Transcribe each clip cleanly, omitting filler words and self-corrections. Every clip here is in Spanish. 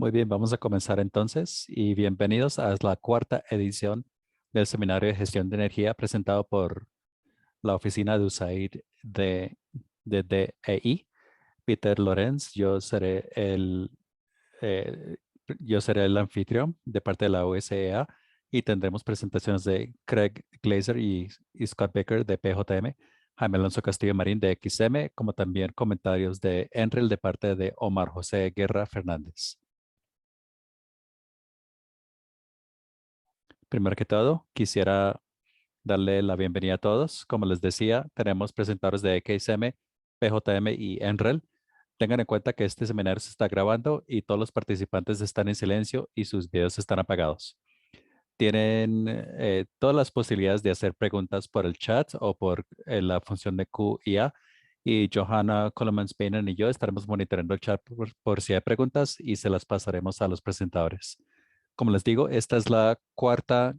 Muy bien, vamos a comenzar entonces y bienvenidos a la cuarta edición del Seminario de Gestión de Energía presentado por la oficina de USAID de DEI. Peter Lorenz, eh, yo seré el anfitrión de parte de la USEA y tendremos presentaciones de Craig Glazer y Scott Baker de PJM, Jaime Alonso Castillo Marín de XM, como también comentarios de Enrel de parte de Omar José Guerra Fernández. Primero que todo, quisiera darle la bienvenida a todos. Como les decía, tenemos presentadores de XM, PJM y Enrel. Tengan en cuenta que este seminario se está grabando y todos los participantes están en silencio y sus videos están apagados. Tienen todas las posibilidades de hacer preguntas por el chat o por la función de Q y A. Y Johanna Coleman Spainen y yo estaremos monitoreando el chat por si hay preguntas y se las pasaremos a los presentadores. Como les digo, esta es la cuarta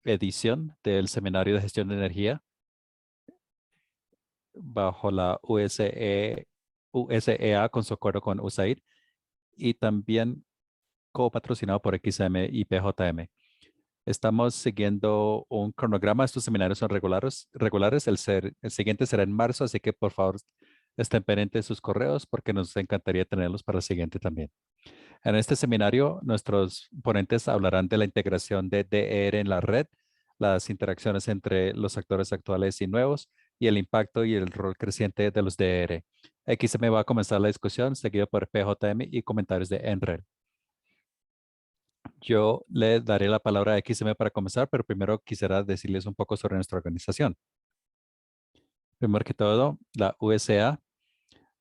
edición del Seminario de Gestión de Energía bajo la USEA con su acuerdo con USAID y también copatrocinado por XM y PJM. Estamos siguiendo un cronograma. Estos seminarios son regulares. El siguiente será en marzo, así que por favor estén pendientes de sus correos porque nos encantaría tenerlos para el siguiente también. En este seminario, nuestros ponentes hablarán de la integración de DR en la red, las interacciones entre los actores actuales y nuevos, y el impacto y el rol creciente de los DR. Aquí se me va a comenzar la discusión, seguido por PJM y comentarios de Enrel. Yo le daré la palabra a XM para comenzar, pero primero quisiera decirles un poco sobre nuestra organización. Primero que todo, la USA,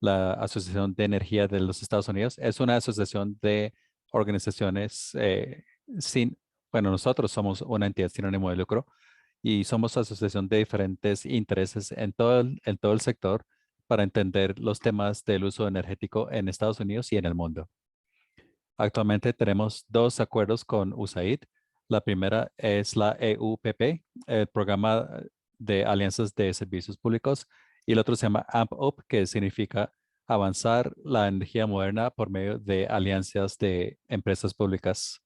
la Asociación de Energía de los Estados Unidos, es una asociación de organizaciones sin, bueno, nosotros somos una entidad sin ánimo de lucro y somos asociación de diferentes intereses en todo el sector para entender los temas del uso energético en Estados Unidos y en el mundo. Actualmente tenemos dos acuerdos con USAID. La primera es la EUPP, el programa de alianzas de servicios públicos, y el otro se llama AMP UP, que significa avanzar la energía moderna por medio de alianzas de empresas públicas.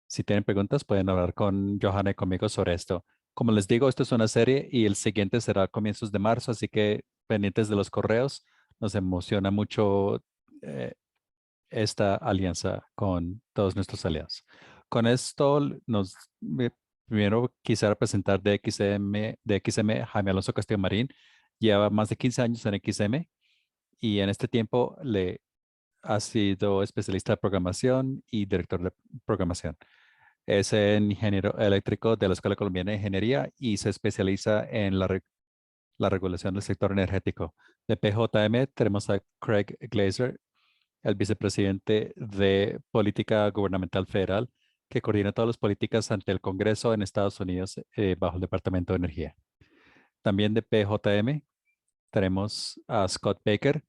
Si tienen preguntas, pueden hablar con Johanna y conmigo sobre esto. Como les digo, esto es una serie y el siguiente será a comienzos de marzo, así que pendientes de los correos. Nos emociona mucho esta alianza con todos nuestros aliados. Con esto, primero quisiera presentar de XM Jaime Alonso Castillo Marín. Lleva más de 15 años en XM y en este tiempo le ha sido especialista de programación y director de programación. Es ingeniero eléctrico de la Escuela Colombiana de Ingeniería y se especializa en la regulación del sector energético. De PJM tenemos a Craig Glazer, el vicepresidente de Política Gubernamental Federal, que coordina todas las políticas ante el Congreso en Estados Unidos bajo el Departamento de Energía. También de PJM tenemos a Scott Baker.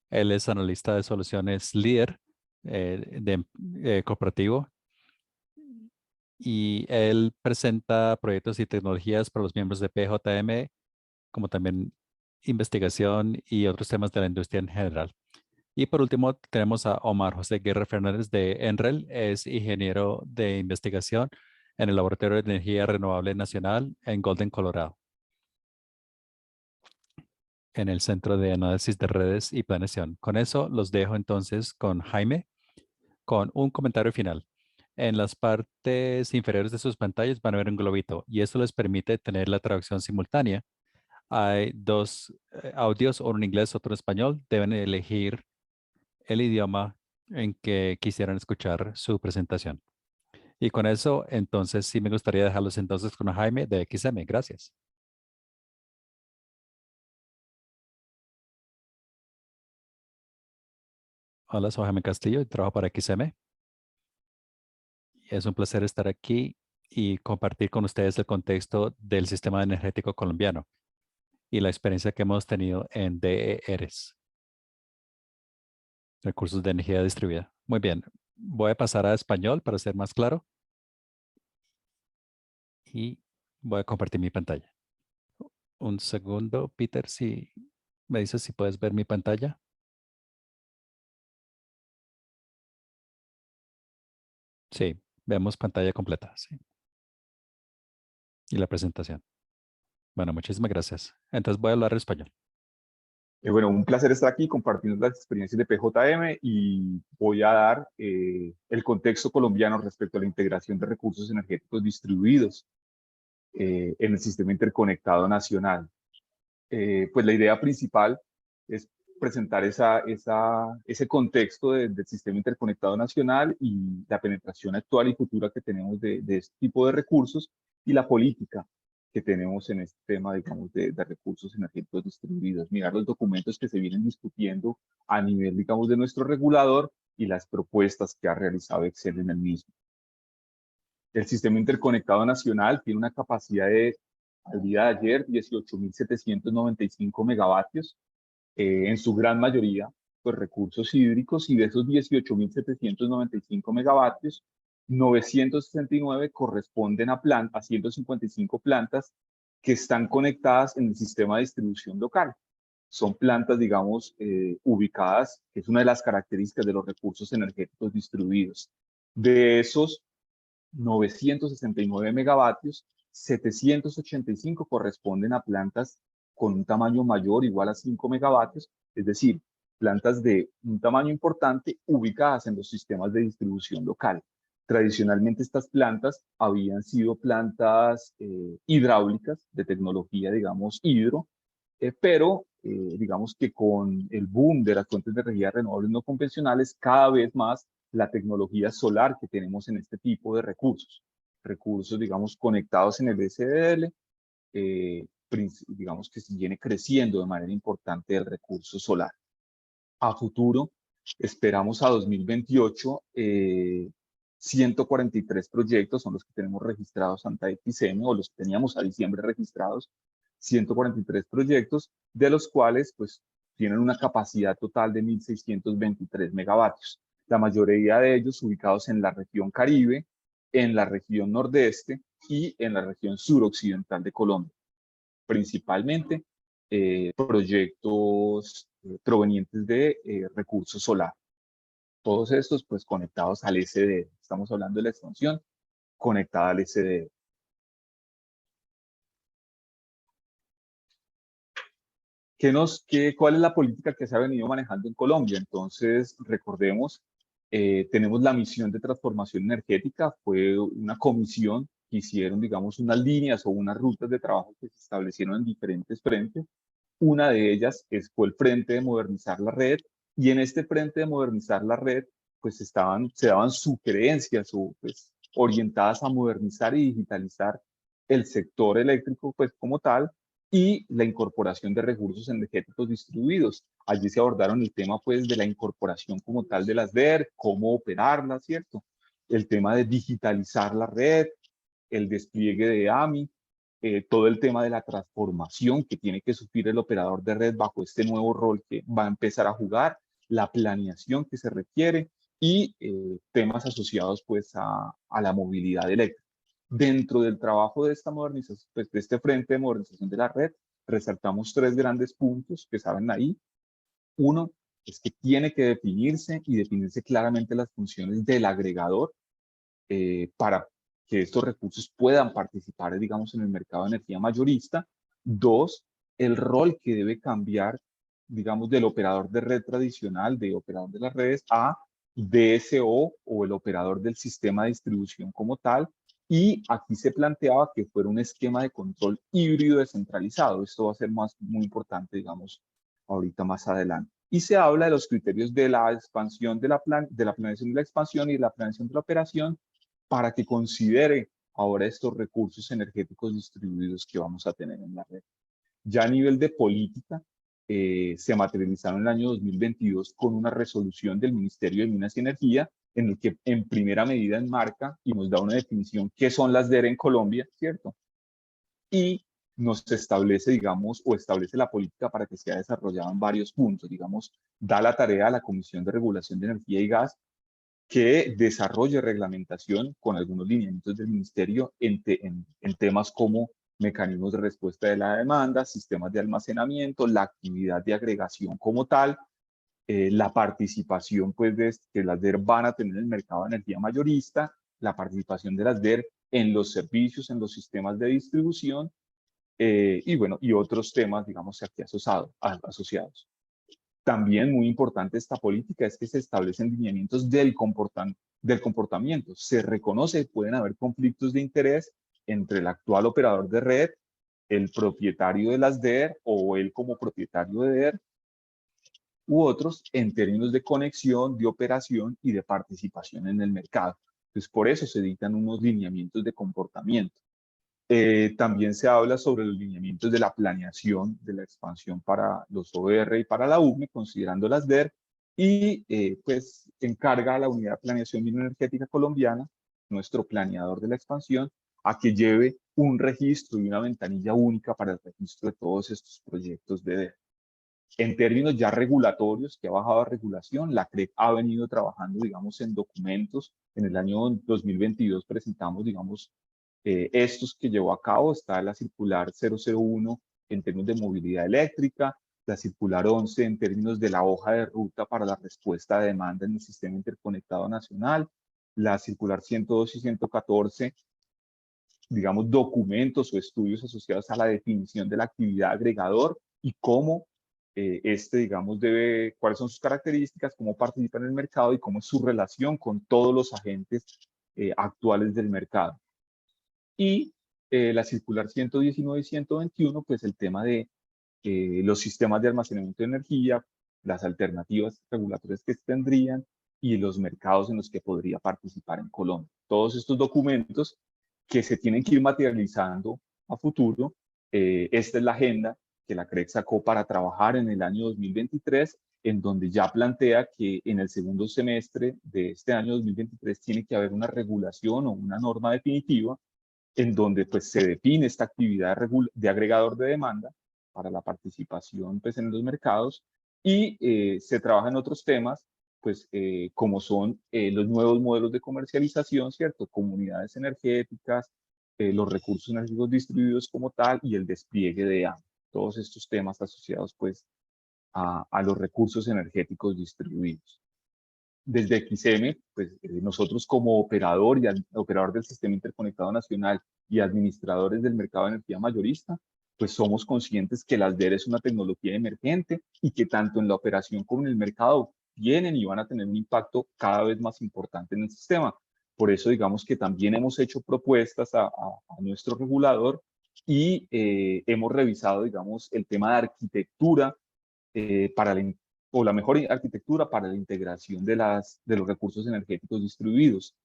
Él es analista de soluciones líder corporativo y él presenta proyectos y tecnologías para los miembros de PJM, como también investigación y otros temas de la industria en general. Y por último, tenemos a Omar José Guerra Fernández de Enrel. Es ingeniero de investigación en el Laboratorio de Energía Renovable Nacional en Golden, Colorado, en el Centro de Análisis de Redes y Planeación. Con eso los dejo entonces con Jaime, con un comentario final. En las partes inferiores de sus pantallas van a ver un globito y eso les permite tener la traducción simultánea. Hay dos audios, uno en inglés, otro en español. Deben elegir el idioma en que quisieran escuchar su presentación. Y con eso, entonces sí me gustaría dejarlos entonces con Jaime de XM. Gracias. Hola, soy Jaime Castillo y trabajo para XM. Es un placer estar aquí y compartir con ustedes el contexto del sistema energético colombiano y la experiencia que hemos tenido en DERs, recursos de energía distribuida. Muy bien, voy a pasar a español para ser más claro y voy a compartir mi pantalla. Un segundo, Peter, si me dices si puedes ver mi pantalla. Sí, vemos pantalla completa, sí. Y la presentación. Bueno, muchísimas gracias. Entonces voy a hablar español. Bueno, un placer estar aquí compartiendo las experiencias de PJM y voy a dar el contexto colombiano respecto a la integración de recursos energéticos distribuidos en el sistema interconectado nacional. Pues la idea principal es presentar ese contexto del sistema interconectado nacional y la penetración actual y futura que tenemos de este tipo de recursos y la política que tenemos en este tema, digamos, de recursos energéticos distribuidos. Mirar los documentos que se vienen discutiendo a nivel, digamos, de nuestro regulador y las propuestas que ha realizado Excel en el mismo. El sistema interconectado nacional tiene una capacidad de, al día de ayer, 18.795 megavatios, en su gran mayoría, pues recursos hídricos, y de esos 18.795 megavatios, 969 corresponden a 155 plantas que están conectadas en el sistema de distribución local. Son plantas, digamos, ubicadas, que es una de las características de los recursos energéticos distribuidos. De esos 969 megavatios, 785 corresponden a plantas con un tamaño mayor o igual a 5 megavatios, es decir, plantas de un tamaño importante ubicadas en los sistemas de distribución local. Tradicionalmente estas plantas habían sido plantas hidráulicas de tecnología, digamos, hidro, pero digamos que con el boom de las fuentes de energía renovables no convencionales, cada vez más la tecnología solar que tenemos en este tipo de recursos, digamos, conectados en el SDL, digamos que se viene creciendo de manera importante el recurso solar. A futuro, esperamos a 2028, 143 proyectos son los que tenemos registrados ante XM, o los que teníamos a diciembre registrados, 143 proyectos, de los cuales pues tienen una capacidad total de 1.623 megavatios. La mayoría de ellos ubicados en la región Caribe, en la región Nordeste y en la región suroccidental de Colombia. Principalmente proyectos provenientes de recursos solar. Todos estos pues conectados al SDE. Estamos hablando de la expansión conectada al SDE. ¿Cuál es la política que se ha venido manejando en Colombia? Entonces, recordemos, tenemos la misión de transformación energética, fue una comisión que hicieron, digamos, unas líneas o unas rutas de trabajo que se establecieron en diferentes frentes. Una de ellas fue el frente de modernizar la red, y en este frente de modernizar la red, pues se daban sugerencias pues, orientadas a modernizar y digitalizar el sector eléctrico pues, como tal, y la incorporación de recursos energéticos distribuidos. Allí se abordaron el tema pues, de la incorporación como tal de las DER, cómo operarlas, ¿cierto? El tema de digitalizar la red, el despliegue de AMI, todo el tema de la transformación que tiene que sufrir el operador de red bajo este nuevo rol que va a empezar a jugar, la planeación que se requiere y temas asociados pues a la movilidad eléctrica. Dentro del trabajo de esta modernización, pues, de este frente de modernización de la red, resaltamos tres grandes puntos que saben ahí. Uno es que tiene que definirse claramente las funciones del agregador para que estos recursos puedan participar, digamos, en el mercado de energía mayorista. Dos, el rol que debe cambiar, digamos, del operador de red tradicional, de operador de las redes, a DSO o el operador del sistema de distribución como tal. Y aquí se planteaba que fuera un esquema de control híbrido descentralizado. Esto va a ser muy importante, digamos, ahorita más adelante. Y se habla de los criterios de la expansión de la planeación de la expansión y de la planeación de la operación, para que considere ahora estos recursos energéticos distribuidos que vamos a tener en la red. Ya a nivel de política, se materializaron en el año 2022 con una resolución del Ministerio de Minas y Energía, en el que en primera medida enmarca y nos da una definición qué son las DER en Colombia, ¿cierto? Y nos establece, digamos, o establece la política para que sea desarrollada en varios puntos. Digamos, da la tarea a la Comisión de Regulación de Energía y Gas que desarrolle reglamentación con algunos lineamientos del ministerio en temas como mecanismos de respuesta de la demanda, sistemas de almacenamiento, la actividad de agregación como tal, la participación pues, que las DER van a tener en el mercado de energía mayorista la participación de las DER en los servicios, en los sistemas de distribución, y bueno, y otros temas, digamos, aquí asociados. También muy importante esta política es que se establecen lineamientos del comportamiento. Se reconoce que pueden haber conflictos de interés entre el actual operador de red, el propietario de las DER o él como propietario de DER, u otros en términos de conexión, de operación y de participación en el mercado. Entonces, por eso se dictan unos lineamientos de comportamiento. También se habla sobre los lineamientos de la planeación de la expansión para los OR y para la UME, considerando las DER, y pues encarga a la Unidad de Planeación Bioenergética Colombiana, nuestro planeador de la expansión, a que lleve un registro y una ventanilla única para el registro de todos estos proyectos de DER. En términos ya regulatorios, que ha bajado a regulación, la CREC ha venido trabajando, digamos, en documentos. En el año 2022 presentamos, digamos, estos que llevó a cabo. Está la circular 001 en términos de movilidad eléctrica, la circular 11 en términos de la hoja de ruta para la respuesta de demanda en el sistema interconectado nacional, la circular 102 y 114, digamos, documentos o estudios asociados a la definición de la actividad agregador y cómo digamos, cuáles son sus características, cómo participa en el mercado y cómo es su relación con todos los agentes actuales del mercado. Y la circular 119 y 121, pues el tema de los sistemas de almacenamiento de energía, las alternativas regulatorias que tendrían y los mercados en los que podría participar en Colombia. Todos estos documentos que se tienen que ir materializando a futuro. Esta es la agenda que la CREC sacó para trabajar en el año 2023, en donde ya plantea que en el segundo semestre de este año 2023 tiene que haber una regulación o una norma definitiva en donde pues se define esta actividad de agregador de demanda para la participación pues, en los mercados y se trabaja en otros temas pues como son los nuevos modelos de comercialización, ¿cierto? Comunidades energéticas, los recursos energéticos distribuidos como tal y el despliegue de AMP. Todos estos temas asociados pues a los recursos energéticos distribuidos. Desde XM, pues nosotros como operador y operador del Sistema Interconectado Nacional y administradores del mercado de energía mayorista, pues somos conscientes que las DER es una tecnología emergente y que tanto en la operación como en el mercado tienen y van a tener un impacto cada vez más importante en el sistema. Por eso digamos que también hemos hecho propuestas a nuestro regulador y hemos revisado, digamos, el tema de arquitectura para la mejor arquitectura para la integración de los recursos energéticos distribuidos.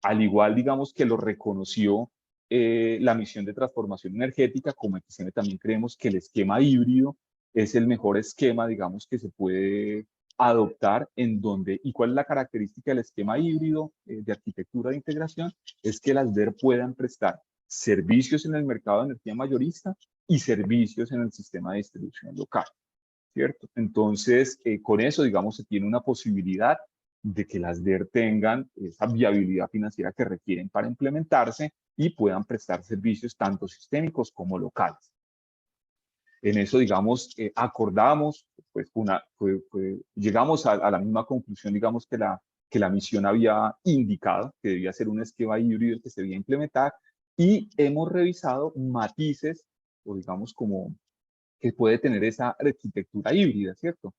Al igual, digamos, que lo reconoció la misión de transformación energética, como XM también creemos que el esquema híbrido es el mejor esquema, digamos, que se puede adoptar en donde, ¿y cuál es la característica del esquema híbrido de arquitectura de integración? Es que las DER puedan prestar servicios en el mercado de energía mayorista y servicios en el sistema de distribución local, ¿cierto? Entonces, con eso, digamos, se tiene una posibilidad de que las DER tengan esa viabilidad financiera que requieren para implementarse y puedan prestar servicios tanto sistémicos como locales. En eso, digamos, acordamos, pues llegamos a la misma conclusión, digamos, que la misión había indicado, que debía ser un esquema híbrido que se debía implementar, y hemos revisado matices, o digamos, como que puede tener esa arquitectura híbrida, ¿cierto?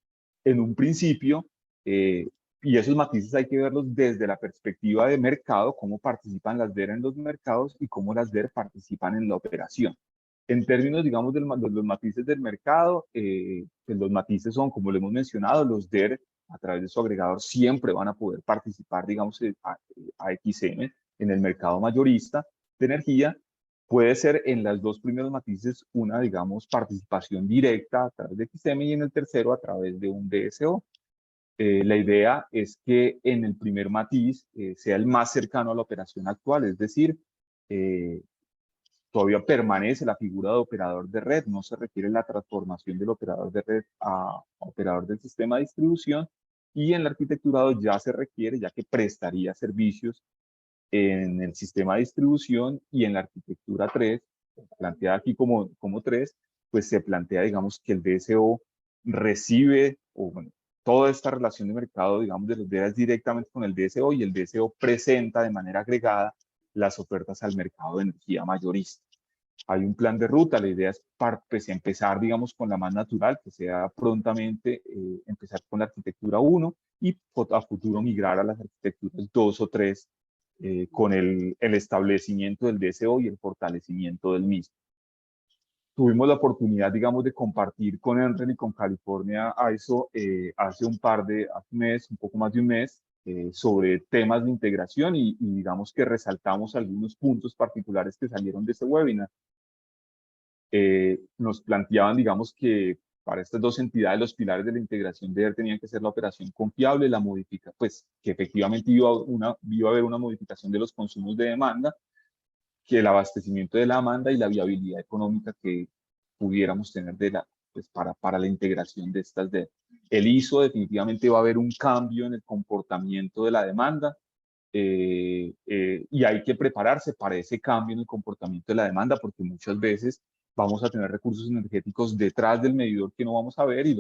En un principio, y esos matices hay que verlos desde la perspectiva de mercado, cómo participan las DER en los mercados y cómo las DER participan en la operación. En términos, digamos, de los matices del mercado, pues los matices son, como lo hemos mencionado, los DER a través de su agregador siempre van a poder participar, digamos, a XM en el mercado mayorista de energía. Puede ser en las dos primeros matices una, digamos, participación directa a través de XM y en el tercero a través de un DSO. La idea es que en el primer matiz sea el más cercano a la operación actual, es decir, todavía permanece la figura de operador de red, no se requiere la transformación del operador de red a operador del sistema de distribución, y en el arquitecturado ya se requiere, ya que prestaría servicios en el sistema de distribución, y en la arquitectura 3, planteada aquí como 3, pues se plantea, digamos, que el DSO recibe, o bueno, toda esta relación de mercado, digamos, de los DER es directamente con el DSO y el DSO presenta de manera agregada las ofertas al mercado de energía mayorista. Hay un plan de ruta, la idea es pues, empezar, digamos, con la más natural, que sea prontamente empezar con la arquitectura 1 y a futuro migrar a las arquitecturas 2 o 3 con el establecimiento del DSO y el fortalecimiento del mismo. Tuvimos la oportunidad, digamos, de compartir con Enel y con California ISO hace un mes, un poco más de un mes, sobre temas de integración y digamos que resaltamos algunos puntos particulares que salieron de ese webinar. Nos planteaban, digamos, que para estas dos entidades los pilares de la integración de ER tenían que ser la operación confiable, la pues que efectivamente iba a haber una modificación de los consumos de demanda, que el abastecimiento de la demanda y la viabilidad económica que pudiéramos tener pues para la integración de estas DER. El ISO definitivamente va a haber un cambio en el comportamiento de la demanda y hay que prepararse para ese cambio en el comportamiento de la demanda porque muchas veces vamos a tener recursos energéticos detrás del medidor que no vamos a ver y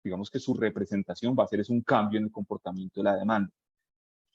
digamos que su representación va a ser es un cambio en el comportamiento de la demanda.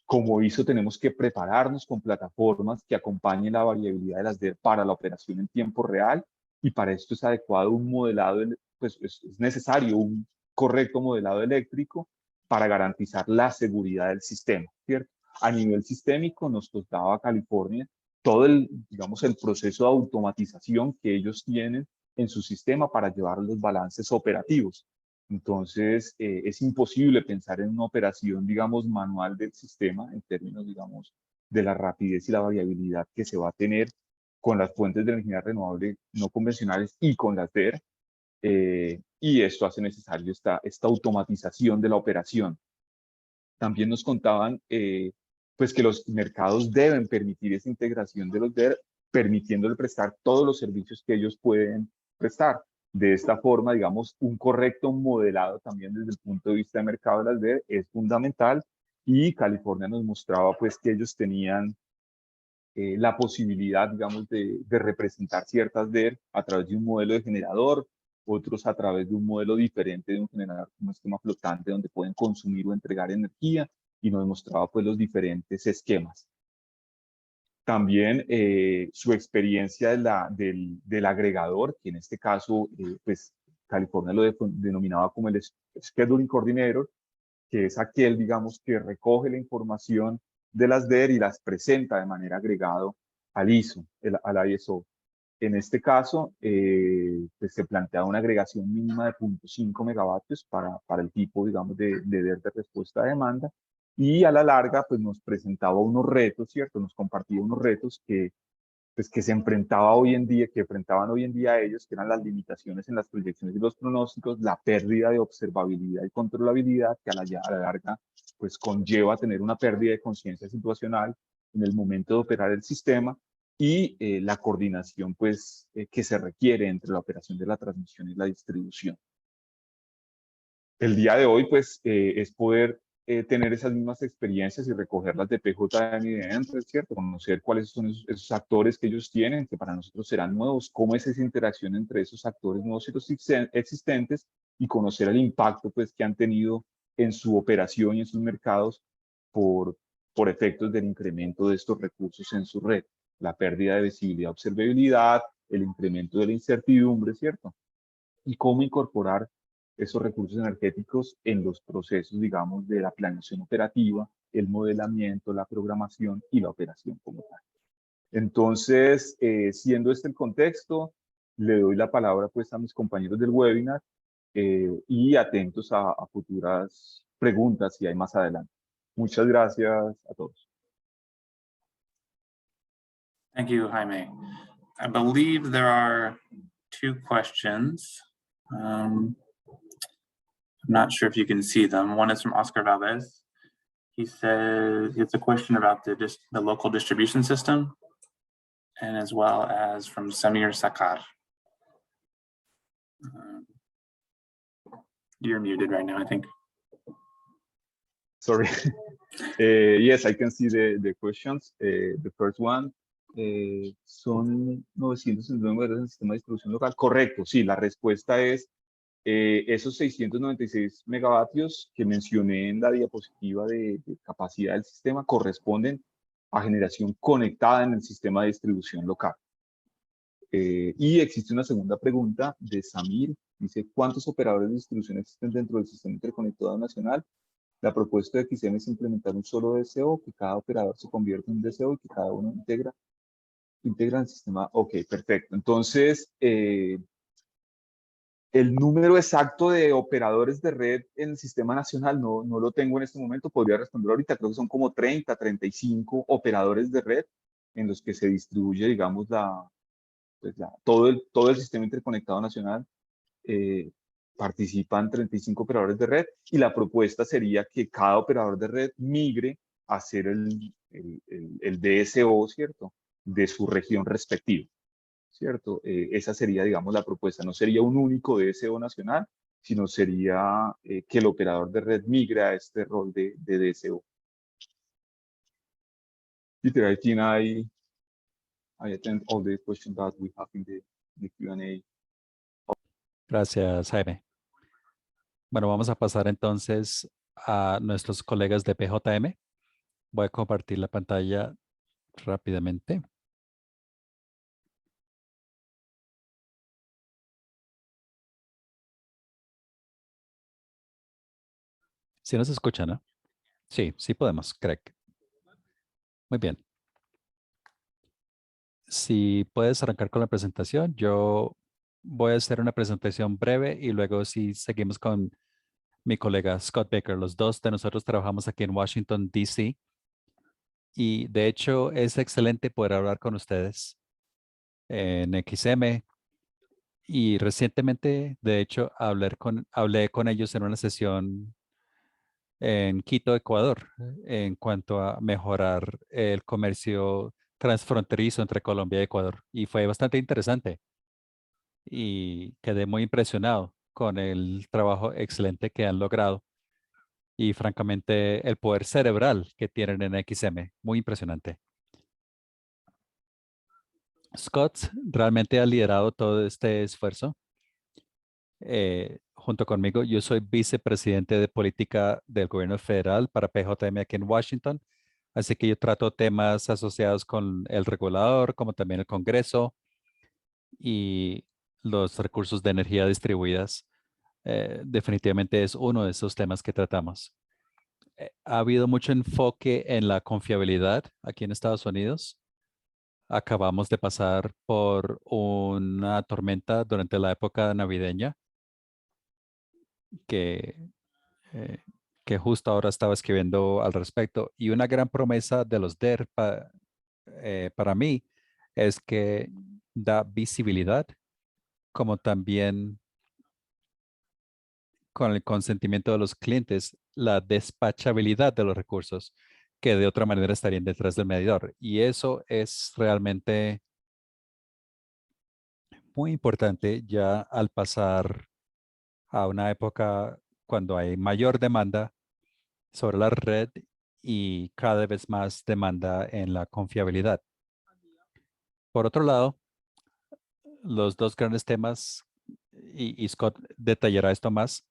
Como ISO tenemos que prepararnos con plataformas que acompañen la variabilidad de las DER para la operación en tiempo real y para esto es adecuado un modelado, pues es necesario un correcto modelado eléctrico para garantizar la seguridad del sistema, ¿cierto? A nivel sistémico nos contaba California todo digamos, el proceso de automatización que ellos tienen en su sistema para llevar los balances operativos. Entonces, es imposible pensar en una operación, digamos, manual del sistema en términos, digamos, de la rapidez y la variabilidad que se va a tener con las fuentes de energía renovable no convencionales y con las DER. Y esto hace necesario esta automatización de la operación. También nos contaban pues que los mercados deben permitir esa integración de los DER, permitiéndole prestar todos los servicios que ellos pueden prestar. De esta forma, digamos, un correcto modelado también desde el punto de vista de mercado de las DER es fundamental y California nos mostraba pues que ellos tenían la posibilidad, digamos, de representar ciertas DER a través de un modelo de generador, otros a través de un modelo diferente de un generador, un esquema flotante donde pueden consumir o entregar energía y nos mostraba pues los diferentes esquemas. También su experiencia del agregador, que en este caso pues California lo denominaba como el Scheduling Coordinator, que es aquel, digamos, que recoge la información de las DER y las presenta de manera agregado al ISO, al ISO. En este caso, pues se plantea una agregación mínima de 0.5 megavatios para el tipo, digamos, de DER de respuesta a demanda. Y a la larga, pues nos presentaba unos retos, ¿cierto? Nos compartía unos retos pues, que se enfrentaban hoy en día ellos, que eran las limitaciones en las proyecciones y los pronósticos, la pérdida de observabilidad y controlabilidad, que a la larga pues conlleva tener una pérdida de conciencia situacional en el momento de operar el sistema y la coordinación pues que se requiere entre la operación de la transmisión y la distribución. El día de hoy pues es poder tener esas mismas experiencias y recogerlas de PJM y de Enel, ¿cierto? Conocer cuáles son esos actores que ellos tienen, que para nosotros serán nuevos, cómo es esa interacción entre esos actores nuevos y los existentes, y conocer el impacto pues, que han tenido en su operación y en sus mercados por efectos del incremento de estos recursos en su red. La pérdida de visibilidad, observabilidad, el incremento de la incertidumbre, ¿cierto? Y cómo incorporar esos recursos energéticos en los procesos, digamos, de la planeación operativa, el modelamiento, la programación y la operación como tal. Entonces, siendo este el contexto, le doy la palabra pues a mis compañeros del webinar y atentos a futuras preguntas si hay más adelante. Muchas gracias a todos. Thank you, Jaime. I believe there are 2 questions. I'm not sure if you can see them. One is from Oscar Valdez. He says it's a question about the local distribution system, and as well as from Samir Sakar. You're muted right now, I think. Sorry. Yes, I can see the questions. The first one, son 909 del sistema de distribución local. Correcto, sí, la respuesta es Esos 696 megavatios que mencioné en la diapositiva de capacidad del sistema corresponden a generación conectada en el sistema de distribución local. Y existe una segunda pregunta de Samir. Dice, ¿cuántos operadores de distribución existen dentro del sistema interconectado nacional? La propuesta de XM es implementar un solo DSO, que cada operador se convierta en un DSO y que cada uno integra el sistema. Ok, perfecto. Entonces, el número exacto de operadores de red en el sistema nacional no lo tengo en este momento, podría responder ahorita, creo que son como 30, 35 operadores de red en los que se distribuye, digamos, todo el sistema interconectado nacional. Participan 35 operadores de red y la propuesta sería que cada operador de red migre a ser el DSO, ¿cierto?, de su región respectiva. ¿Cierto? Esa sería, digamos, la propuesta. No sería un único DSO nacional, sino sería que el operador de red migre a este rol de DSO. Peter, I think I attend all the questions that we have in the Q&A. Gracias, Jaime. Bueno, vamos a pasar entonces a nuestros colegas de PJM. Voy a compartir la pantalla rápidamente. Si nos escuchan, ¿no? Sí, sí podemos, Craig. Muy bien. Si puedes arrancar con la presentación, yo voy a hacer una presentación breve y luego si seguimos con mi colega Scott Baker. Los dos de nosotros trabajamos aquí en Washington, D.C. Y de hecho es excelente poder hablar con ustedes en XM. Y recientemente, de hecho, hablé con ellos en una sesión en Quito, Ecuador, en cuanto a mejorar el comercio transfronterizo entre Colombia y Ecuador. Y fue bastante interesante. Y quedé muy impresionado con el trabajo excelente que han logrado. Y francamente, el poder cerebral que tienen en XM, muy impresionante. Scott realmente ha liderado todo este esfuerzo junto conmigo. Yo soy vicepresidente de política del gobierno federal para PJM aquí en Washington. Así que yo trato temas asociados con el regulador, como también el Congreso y los recursos de energía distribuidas. Definitivamente es uno de esos temas que tratamos. Ha habido mucho enfoque en la confiabilidad aquí en Estados Unidos. Acabamos de pasar por una tormenta durante la época navideña que, eh, que justo ahora estaba escribiendo al respecto. Y una gran promesa de los DER para mí es que da visibilidad, como también con el consentimiento de los clientes, la despachabilidad de los recursos que de otra manera estarían detrás del medidor. Y eso es realmente muy importante ya al pasar a una época cuando hay mayor demanda sobre la red y cada vez más demanda en la confiabilidad. Por otro lado, los dos grandes temas, y Scott detallará esto más,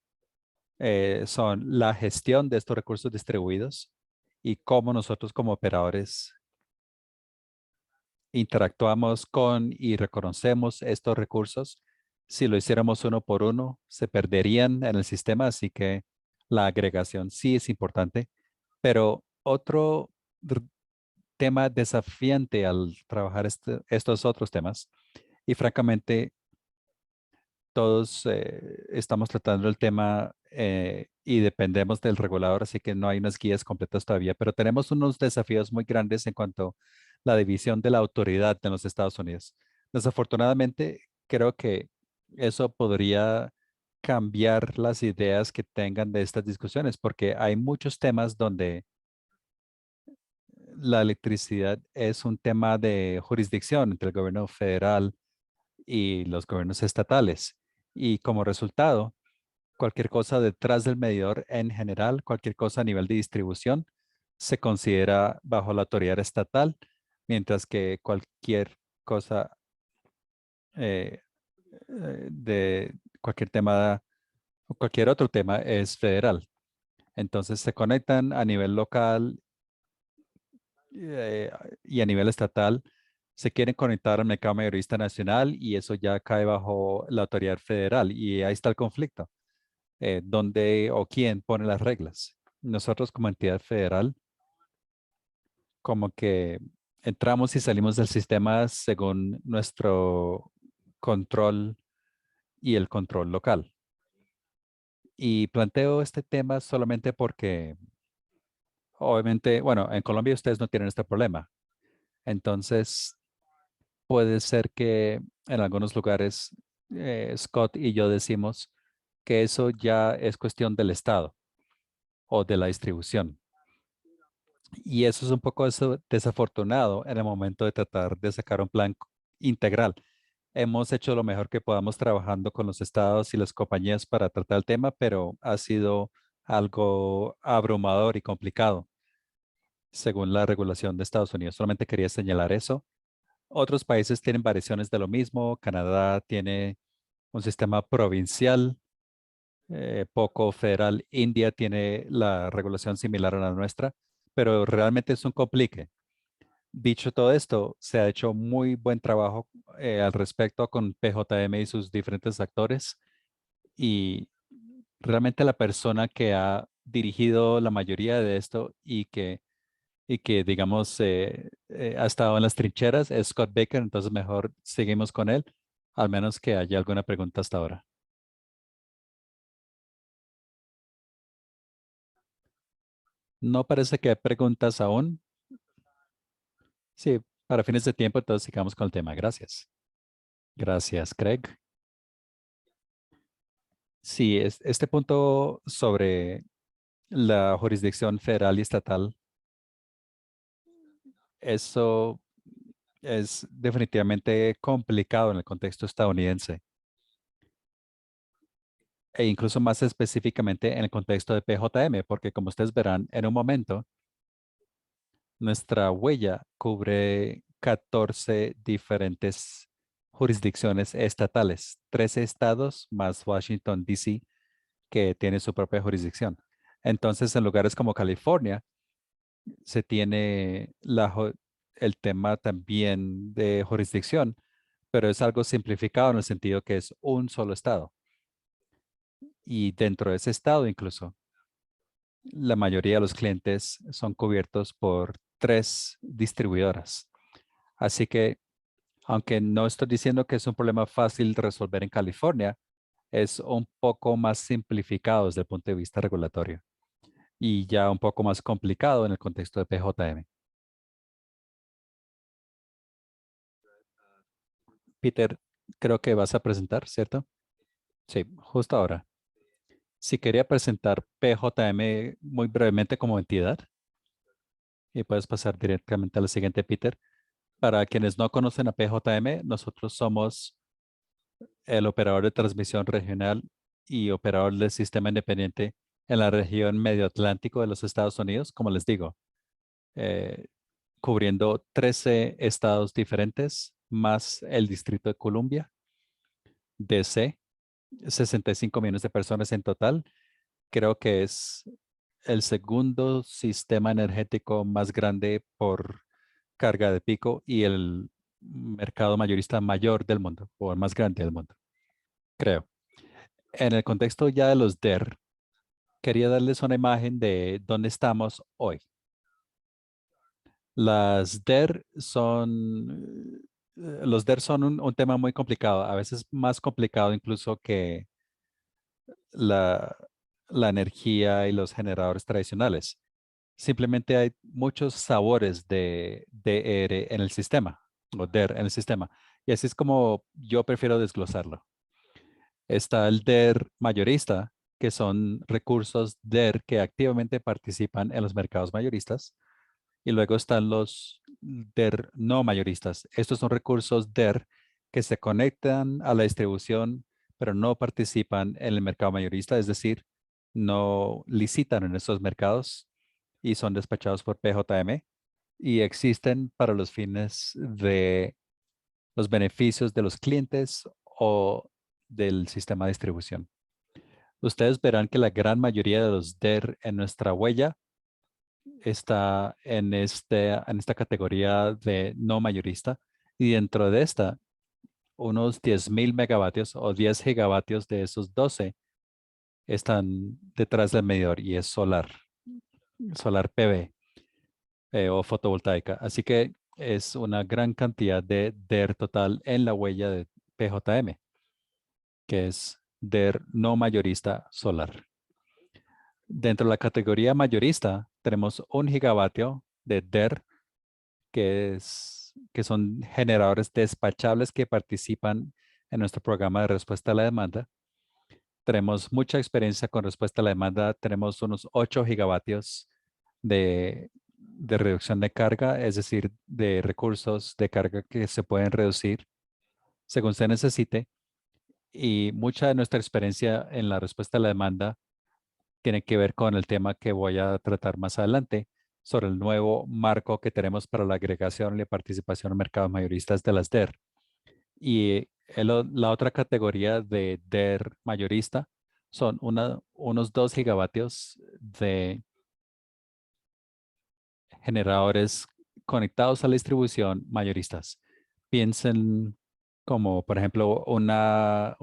son la gestión de estos recursos distribuidos y cómo nosotros como operadores interactuamos con y reconocemos estos recursos. Si lo hiciéramos uno por uno, se perderían en el sistema, así que la agregación sí es importante. Pero otro tema desafiante al trabajar estos otros temas, y francamente todos estamos tratando el tema y dependemos del regulador, así que no hay unas guías completas todavía, pero tenemos unos desafíos muy grandes en cuanto a la división de la autoridad en los Estados Unidos. Desafortunadamente, creo que eso podría cambiar las ideas que tengan de estas discusiones, porque hay muchos temas donde la electricidad es un tema de jurisdicción entre el gobierno federal y los gobiernos estatales. Y como resultado, cualquier cosa detrás del medidor en general, cualquier cosa a nivel de distribución, se considera bajo la autoridad estatal, mientras que cualquier cosa de cualquier tema o cualquier otro tema es federal. Entonces se conectan a nivel local eh, y a nivel estatal. Se quieren conectar al mercado mayorista nacional y eso ya cae bajo la autoridad federal y ahí está el conflicto. ¿Dónde o quién pone las reglas? Nosotros como entidad federal, como que entramos y salimos del sistema según nuestro control y el control local. Y planteo este tema solamente porque, obviamente, bueno, en Colombia ustedes no tienen este problema. Entonces, puede ser que en algunos lugares Scott y yo decimos que eso ya es cuestión del Estado o de la distribución. Y eso es un poco desafortunado en el momento de tratar de sacar un plan integral. Hemos hecho lo mejor que podamos trabajando con los estados y las compañías para tratar el tema, pero ha sido algo abrumador y complicado según la regulación de Estados Unidos. Solamente quería señalar eso. Otros países tienen variaciones de lo mismo. Canadá tiene un sistema provincial, poco federal. India tiene la regulación similar a la nuestra, pero realmente es un complique. Dicho todo esto, se ha hecho muy buen trabajo al respecto con PJM y sus diferentes actores y realmente la persona que ha dirigido la mayoría de esto y que digamos, ha estado en las trincheras es Scott Baker, entonces mejor seguimos con él, al menos que haya alguna pregunta hasta ahora. No parece que hay preguntas aún. Sí, para fines de tiempo, entonces sigamos con el tema. Gracias. Gracias, Craig. Sí, este punto sobre la jurisdicción federal y estatal, eso es definitivamente complicado en el contexto estadounidense e incluso más específicamente en el contexto de PJM, porque como ustedes verán en un momento, nuestra huella cubre 14 diferentes jurisdicciones estatales, 13 estados más Washington, D.C., que tiene su propia jurisdicción. Entonces, en lugares como California, se tiene el tema también de jurisdicción, pero es algo simplificado en el sentido que es un solo estado. Y dentro de ese estado incluso, la mayoría de los clientes son cubiertos por 3 distribuidoras. Así que, aunque no estoy diciendo que es un problema fácil de resolver en California, es un poco más simplificado desde el punto de vista regulatorio y ya un poco más complicado en el contexto de PJM. Peter, creo que vas a presentar, ¿cierto? Sí, justo ahora. Si quería presentar PJM muy brevemente como entidad, y puedes pasar directamente a la siguiente, Peter. Para quienes no conocen a PJM, nosotros somos el operador de transmisión regional y operador del sistema independiente en la región medio atlántico de los Estados Unidos, como les digo, eh, cubriendo 13 estados diferentes, más el Distrito de Columbia, DC, 65 millones de personas en total. Creo que es el segundo sistema energético más grande por carga de pico y el mercado mayorista mayor del mundo, o el más grande del mundo, creo. En el contexto ya de los DER, quería darles una imagen de dónde estamos hoy. Los DER son un tema muy complicado, a veces más complicado incluso que la, la energía y los generadores tradicionales. Simplemente hay muchos sabores de DR en el sistema, o DER en el sistema. Y así es como yo prefiero desglosarlo. Está el DER mayorista, que son recursos DER que activamente participan en los mercados mayoristas. Y luego están los DER no mayoristas. Estos son recursos DER que se conectan a la distribución, pero no participan en el mercado mayorista, es decir, no licitan en estos mercados y son despachados por PJM y existen para los fines de los beneficios de los clientes o del sistema de distribución. ustedes verán que la gran mayoría de los DER en nuestra huella está en esta categoría de no mayorista. Y dentro de esta, unos 10,000 megavatios o 10 gigavatios de esos 12 están detrás del medidor y es solar PV o fotovoltaica. Así que es una gran cantidad de DER total en la huella de PJM, que es DER no mayorista solar. Dentro de la categoría mayorista tenemos 1 gigavatio de DER, que son generadores despachables que participan en nuestro programa de respuesta a la demanda. Tenemos mucha experiencia con respuesta a la demanda. Tenemos unos 8 gigavatios de reducción de carga, es decir, de recursos de carga que se pueden reducir según se necesite. Y mucha de nuestra experiencia en la respuesta a la demanda tiene que ver con el tema que voy a tratar más adelante sobre el nuevo marco que tenemos para la agregación y la participación en mercados mayoristas de las DER. Y la otra categoría de DER mayorista son unos 2 gigavatios de generadores conectados a la distribución mayoristas. Piensen como, por ejemplo, una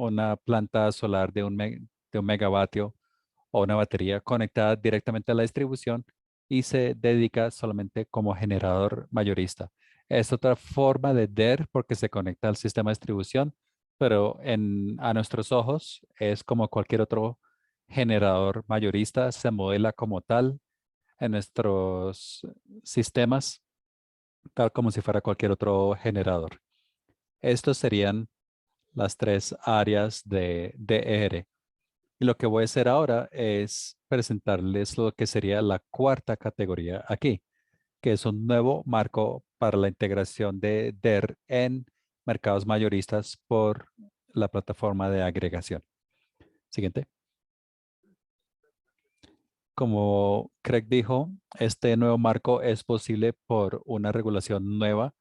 planta solar de un megavatio o una batería conectada directamente a la distribución y se dedica solamente como generador mayorista. Es otra forma de DER porque se conecta al sistema de distribución, pero a nuestros ojos es como cualquier otro generador mayorista, se modela como tal en nuestros sistemas, tal como si fuera cualquier otro generador. Estos serían las 3 áreas de DER. Y lo que voy a hacer ahora es presentarles lo que sería la cuarta categoría aquí, que es un nuevo marco para la integración de DER en mercados mayoristas por la plataforma de agregación. Siguiente. Como Craig dijo, este nuevo marco es posible por una regulación nueva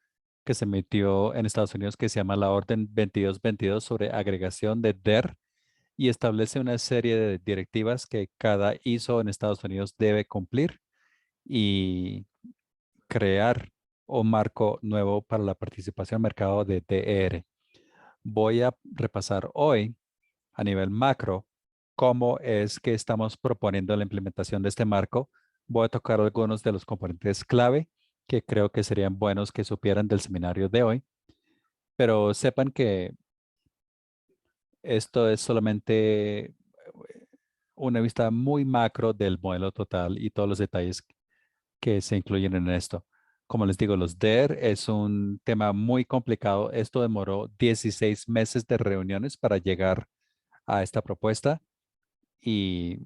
que se emitió en Estados Unidos que se llama la Orden 2222 sobre agregación de DER y establece una serie de directivas que cada ISO en Estados Unidos debe cumplir y crear un marco nuevo para la participación en mercado de DER. Voy a repasar hoy a nivel macro cómo es que estamos proponiendo la implementación de este marco. Voy a tocar algunos de los componentes clave que creo que serían buenos que supieran del seminario de hoy, pero sepan que esto es solamente una vista muy macro del modelo total y todos los detalles que se incluyen en esto. Como les digo, los DER es un tema muy complicado. Esto demoró 16 meses de reuniones para llegar a esta propuesta y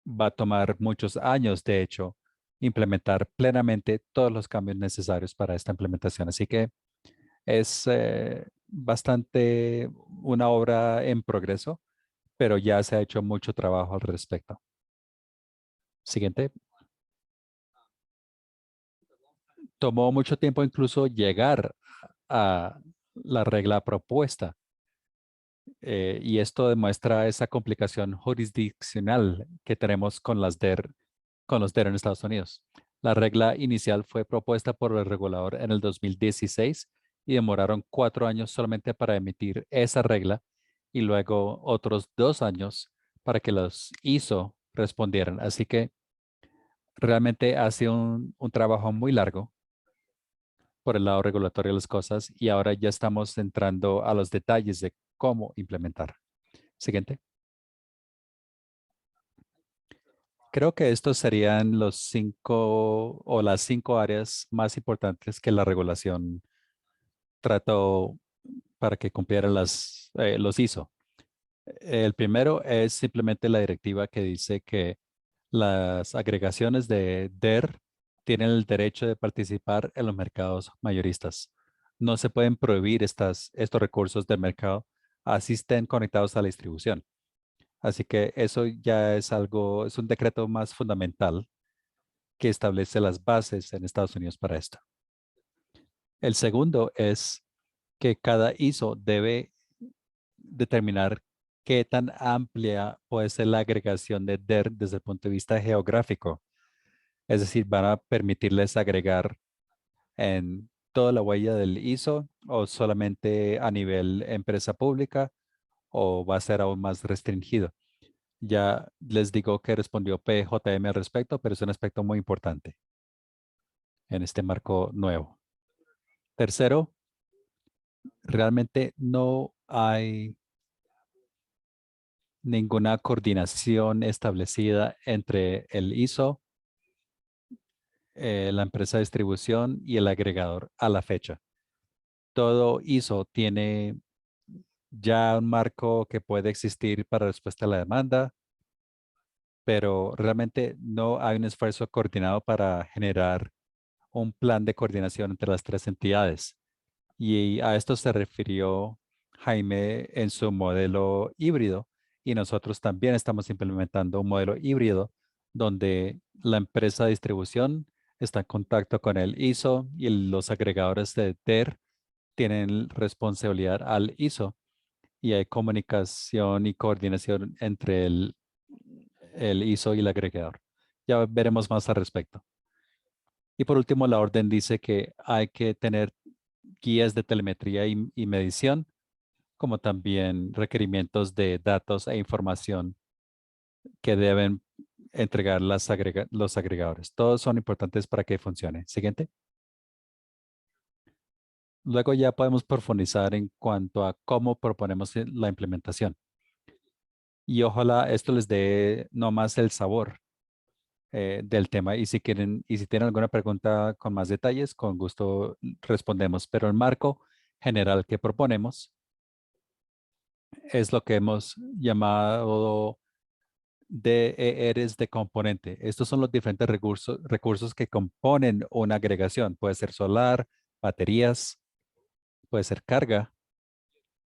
va a tomar muchos años, de hecho, implementar plenamente todos los cambios necesarios para esta implementación. Así que es bastante una obra en progreso, pero ya se ha hecho mucho trabajo al respecto. Siguiente. Tomó mucho tiempo incluso llegar a la regla propuesta. Y esto demuestra esa complicación jurisdiccional que tenemos con los DER en Estados Unidos. La regla inicial fue propuesta por el regulador en el 2016 y demoraron 4 años solamente para emitir esa regla y luego otros 2 años para que los ISO respondieran. Así que realmente ha sido un trabajo muy largo por el lado regulatorio de las cosas y ahora ya estamos entrando a los detalles de cómo implementar. Siguiente. Creo que estos serían los 5 o las 5 áreas más importantes que la regulación trató para que cumplieran los ISO. El primero es simplemente la directiva que dice que las agregaciones de DER tienen el derecho de participar en los mercados mayoristas. No se pueden prohibir estos recursos del mercado, así estén conectados a la distribución. Así que eso ya es es un decreto más fundamental que establece las bases en Estados Unidos para esto. El segundo es que cada ISO debe determinar qué tan amplia puede ser la agregación de DER desde el punto de vista geográfico. Es decir, van a permitirles agregar en toda la huella del ISO o solamente a nivel empresa pública o va a ser aún más restringido. Ya les digo que respondió PJM al respecto, pero es un aspecto muy importante en este marco nuevo. Tercero, realmente no hay ninguna coordinación establecida entre el ISO, la empresa de distribución y el agregador a la fecha. Todo ISO tiene ya un marco que puede existir para respuesta a la demanda, pero realmente no hay un esfuerzo coordinado para generar un plan de coordinación entre las tres entidades. Y a esto se refirió Jaime en su modelo híbrido y nosotros también estamos implementando un modelo híbrido donde la empresa de distribución está en contacto con el ISO y los agregadores de DER tienen responsabilidad al ISO y hay comunicación y coordinación entre el ISO y el agregador. Ya veremos más al respecto. Y por último, la orden dice que hay que tener guías de telemetría y medición, como también requerimientos de datos e información que deben entregar los agregadores. Todos son importantes para que funcione. Siguiente. Luego ya podemos profundizar en cuanto a cómo proponemos la implementación. Y ojalá esto les dé no más el sabor del tema. Y si quieren, y si tienen alguna pregunta con más detalles, con gusto respondemos. Pero el marco general que proponemos es lo que hemos llamado DERs de componente. Estos son los diferentes recursos que componen una agregación. Puede ser solar, baterías, puede ser carga,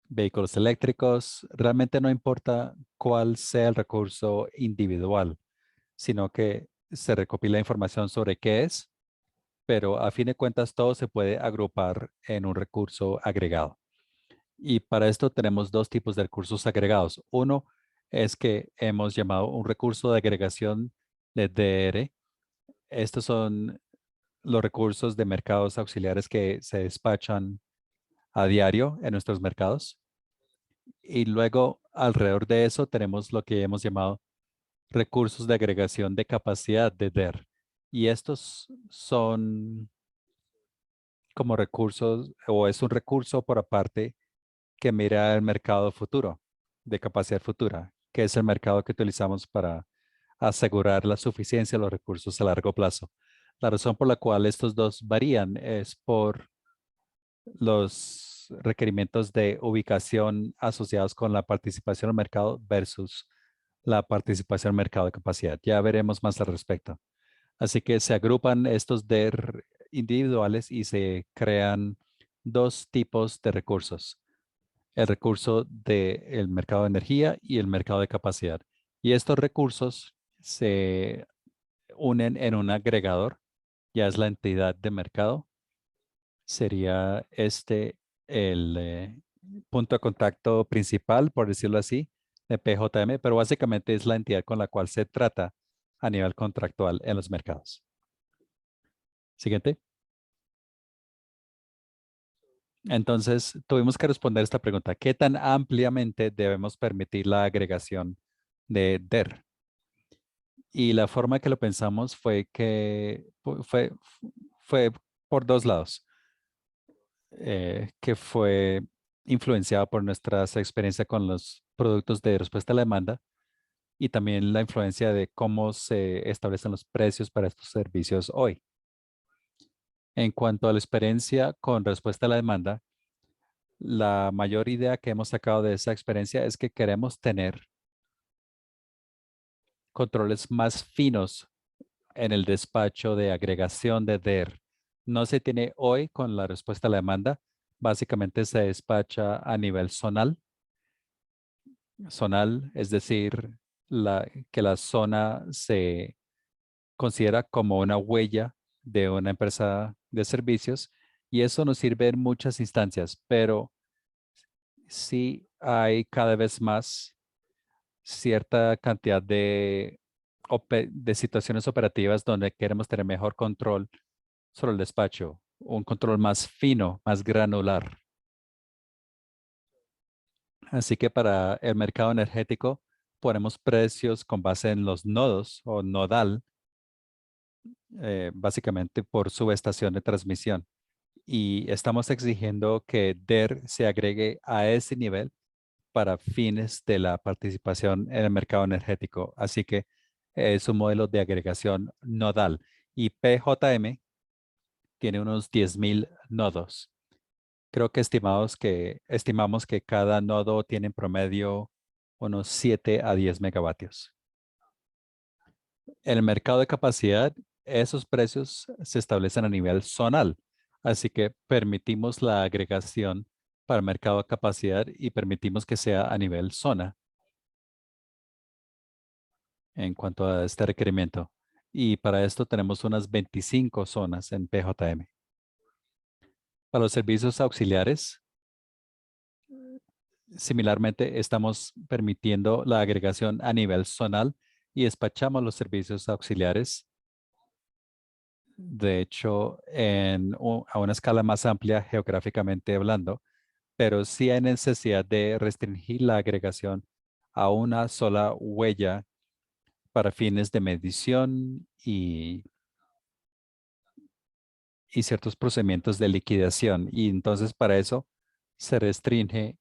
vehículos eléctricos. Realmente no importa cuál sea el recurso individual, sino que se recopila información sobre qué es, pero a fin de cuentas todo se puede agrupar en un recurso agregado. Y para esto tenemos dos tipos de recursos agregados. Uno es que hemos llamado un recurso de agregación de DR. Estos son los recursos de mercados auxiliares que se despachan a diario en nuestros mercados. Y luego, alrededor de eso, tenemos lo que hemos llamado recursos de agregación de capacidad de DER. Y estos son como recursos, o es un recurso por aparte que mira el mercado futuro, de capacidad futura, que es el mercado que utilizamos para asegurar la suficiencia de los recursos a largo plazo. La razón por la cual estos dos varían es por los requerimientos de ubicación asociados con la participación al mercado versus la participación al mercado de capacidad. Ya veremos más al respecto. Así que se agrupan estos DER individuales y se crean dos tipos de recursos. El recurso del mercado de energía y el mercado de capacidad. Y estos recursos se unen en un agregador, ya es la entidad de mercado. Sería este el punto de contacto principal, por decirlo así, de PJM, pero básicamente es la entidad con la cual se trata a nivel contractual en los mercados. Siguiente. Entonces, tuvimos que responder esta pregunta. ¿Qué tan ampliamente debemos permitir la agregación de DER? Y la forma que lo pensamos fue que fue por dos lados, que fue influenciada por nuestra experiencia con los productos de respuesta a la demanda y también la influencia de cómo se establecen los precios para estos servicios hoy. En cuanto a la experiencia con respuesta a la demanda, la mayor idea que hemos sacado de esa experiencia es que queremos tener controles más finos en el despacho de agregación de DER. No se tiene hoy con la respuesta a la demanda. Básicamente se despacha a nivel zonal. Zonal, es decir, que la zona se considera como una huella de una empresa de servicios y eso nos sirve en muchas instancias, pero sí hay cada vez más cierta cantidad de situaciones operativas donde queremos tener mejor control sobre el despacho, un control más fino, más granular. Así que para el mercado energético ponemos precios con base en los nodos o nodal, básicamente por subestación de transmisión. Y estamos exigiendo que DER se agregue a ese nivel para fines de la participación en el mercado energético. Así que es un modelo de agregación nodal. Y PJM tiene unos 10,000 nodos. Creo que estimamos que cada nodo tiene en promedio unos 7 a 10 megavatios. En el mercado de capacidad, esos precios se establecen a nivel zonal. Así que permitimos la agregación para el mercado de capacidad y permitimos que sea a nivel zona en cuanto a este requerimiento. Y para esto tenemos unas 25 zonas en PJM. Para los servicios auxiliares, similarmente estamos permitiendo la agregación a nivel zonal y despachamos los servicios auxiliares. De hecho, a una escala más amplia geográficamente hablando, pero sí hay necesidad de restringir la agregación a una sola huella para fines de medición y ciertos procedimientos de liquidación. Y entonces para eso se restringe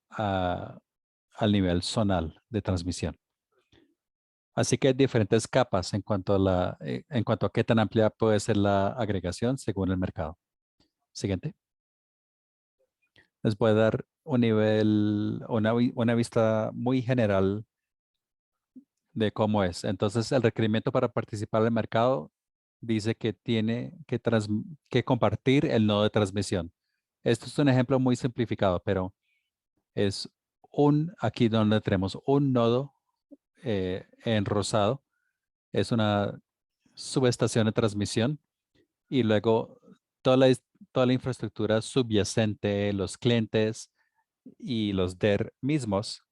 al nivel zonal de transmisión. Así que hay diferentes capas en cuanto a qué tan amplia puede ser la agregación según el mercado. Siguiente. Les voy a dar un nivel, una vista muy general de cómo es. Entonces, el requerimiento para participar en el mercado dice que tiene que compartir el nodo de transmisión. Esto es un ejemplo muy simplificado, pero es aquí donde tenemos un nodo en rosado. Es una subestación de transmisión y luego toda la infraestructura subyacente, los clientes y los DER mismos,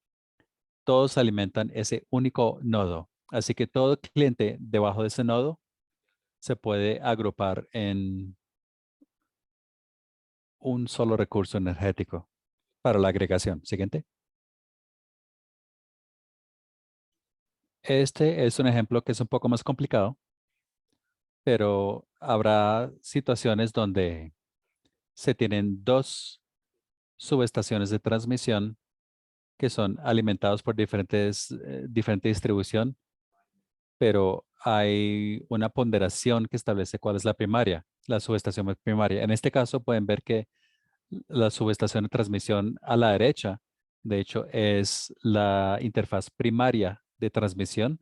todos alimentan ese único nodo. Así que todo cliente debajo de ese nodo se puede agrupar en un solo recurso energético para la agregación. Siguiente. Este es un ejemplo que es un poco más complicado, pero habrá situaciones donde se tienen dos subestaciones de transmisión que son alimentados por diferente distribución, pero hay una ponderación que establece cuál es la primaria, la subestación primaria. En este caso pueden ver que la subestación de transmisión a la derecha, de hecho, es la interfaz primaria de transmisión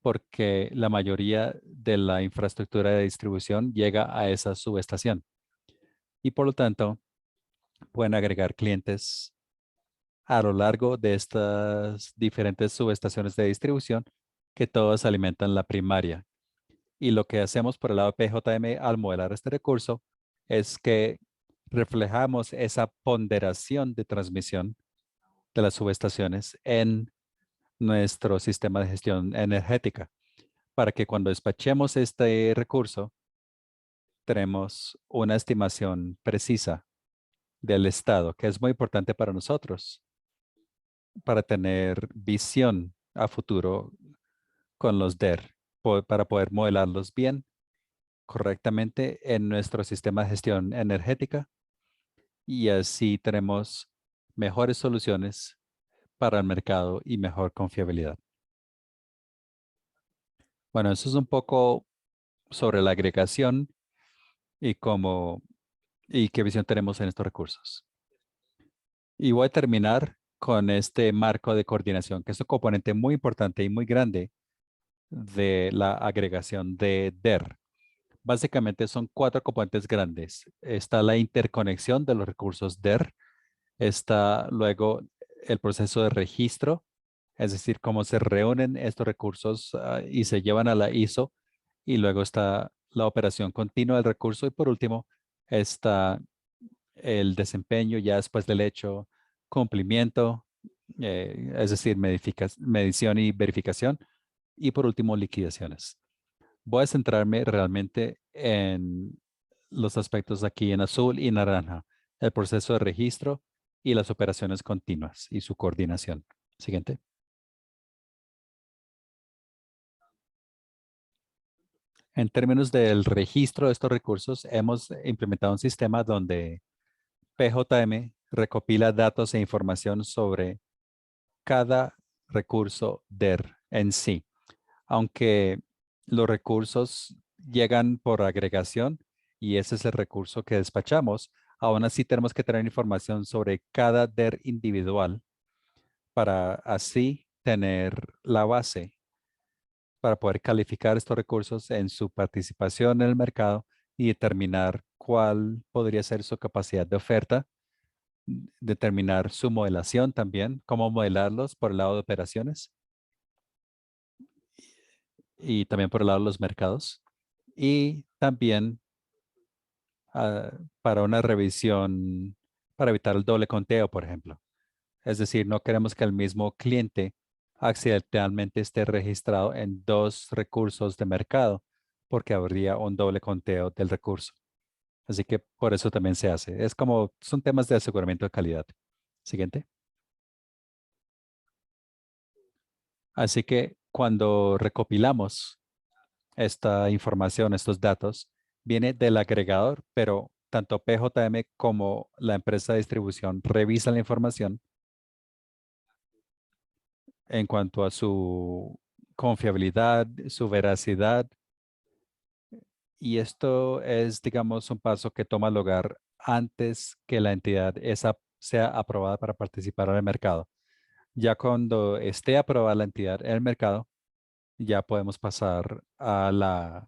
porque la mayoría de la infraestructura de distribución llega a esa subestación. Y por lo tanto, pueden agregar clientes a lo largo de estas diferentes subestaciones de distribución que todas alimentan la primaria. Y lo que hacemos por el lado de PJM al modelar este recurso es que reflejamos esa ponderación de transmisión de las subestaciones en nuestro sistema de gestión energética para que cuando despachemos este recurso tenemos una estimación precisa del estado, que es muy importante para nosotros, para tener visión a futuro con los DER, para poder modelarlos bien, correctamente en nuestro sistema de gestión energética y así tenemos mejores soluciones para el mercado y mejor confiabilidad. Bueno, eso es un poco sobre la agregación y qué visión tenemos en estos recursos. Y voy a terminar con este marco de coordinación, que es un componente muy importante y muy grande de la agregación de DER. Básicamente son 4 componentes grandes. Está la interconexión de los recursos DER. Está luego el proceso de registro, es decir, cómo se reúnen estos recursos y se llevan a la ISO. Y luego está la operación continua del recurso. Y por último, está el desempeño ya después del hecho, cumplimiento, es decir, medición y verificación, y por último, liquidaciones. Voy a centrarme realmente en los aspectos aquí en azul y naranja, el proceso de registro y las operaciones continuas y su coordinación. Siguiente. En términos del registro de estos recursos, hemos implementado un sistema donde PJM recopila datos e información sobre cada recurso DER en sí. Aunque los recursos llegan por agregación y ese es el recurso que despachamos, aún así tenemos que tener información sobre cada DER individual para así tener la base para poder calificar estos recursos en su participación en el mercado y determinar cuál podría ser su capacidad de oferta, determinar su modelación también, cómo modelarlos por el lado de operaciones y también por el lado de los mercados. Y también para una revisión, para evitar el doble conteo, por ejemplo. Es decir, no queremos que el mismo cliente accidentalmente esté registrado en dos recursos de mercado porque habría un doble conteo del recurso. Así que por eso también se hace. Es como, son temas de aseguramiento de calidad. Siguiente. Así que cuando recopilamos esta información, estos datos, viene del agregador, pero tanto PJM como la empresa de distribución revisan la información en cuanto a su confiabilidad, su veracidad. Y esto es, digamos, un paso que toma lugar antes que la entidad sea aprobada para participar en el mercado. Ya cuando esté aprobada la entidad en el mercado, ya podemos pasar a la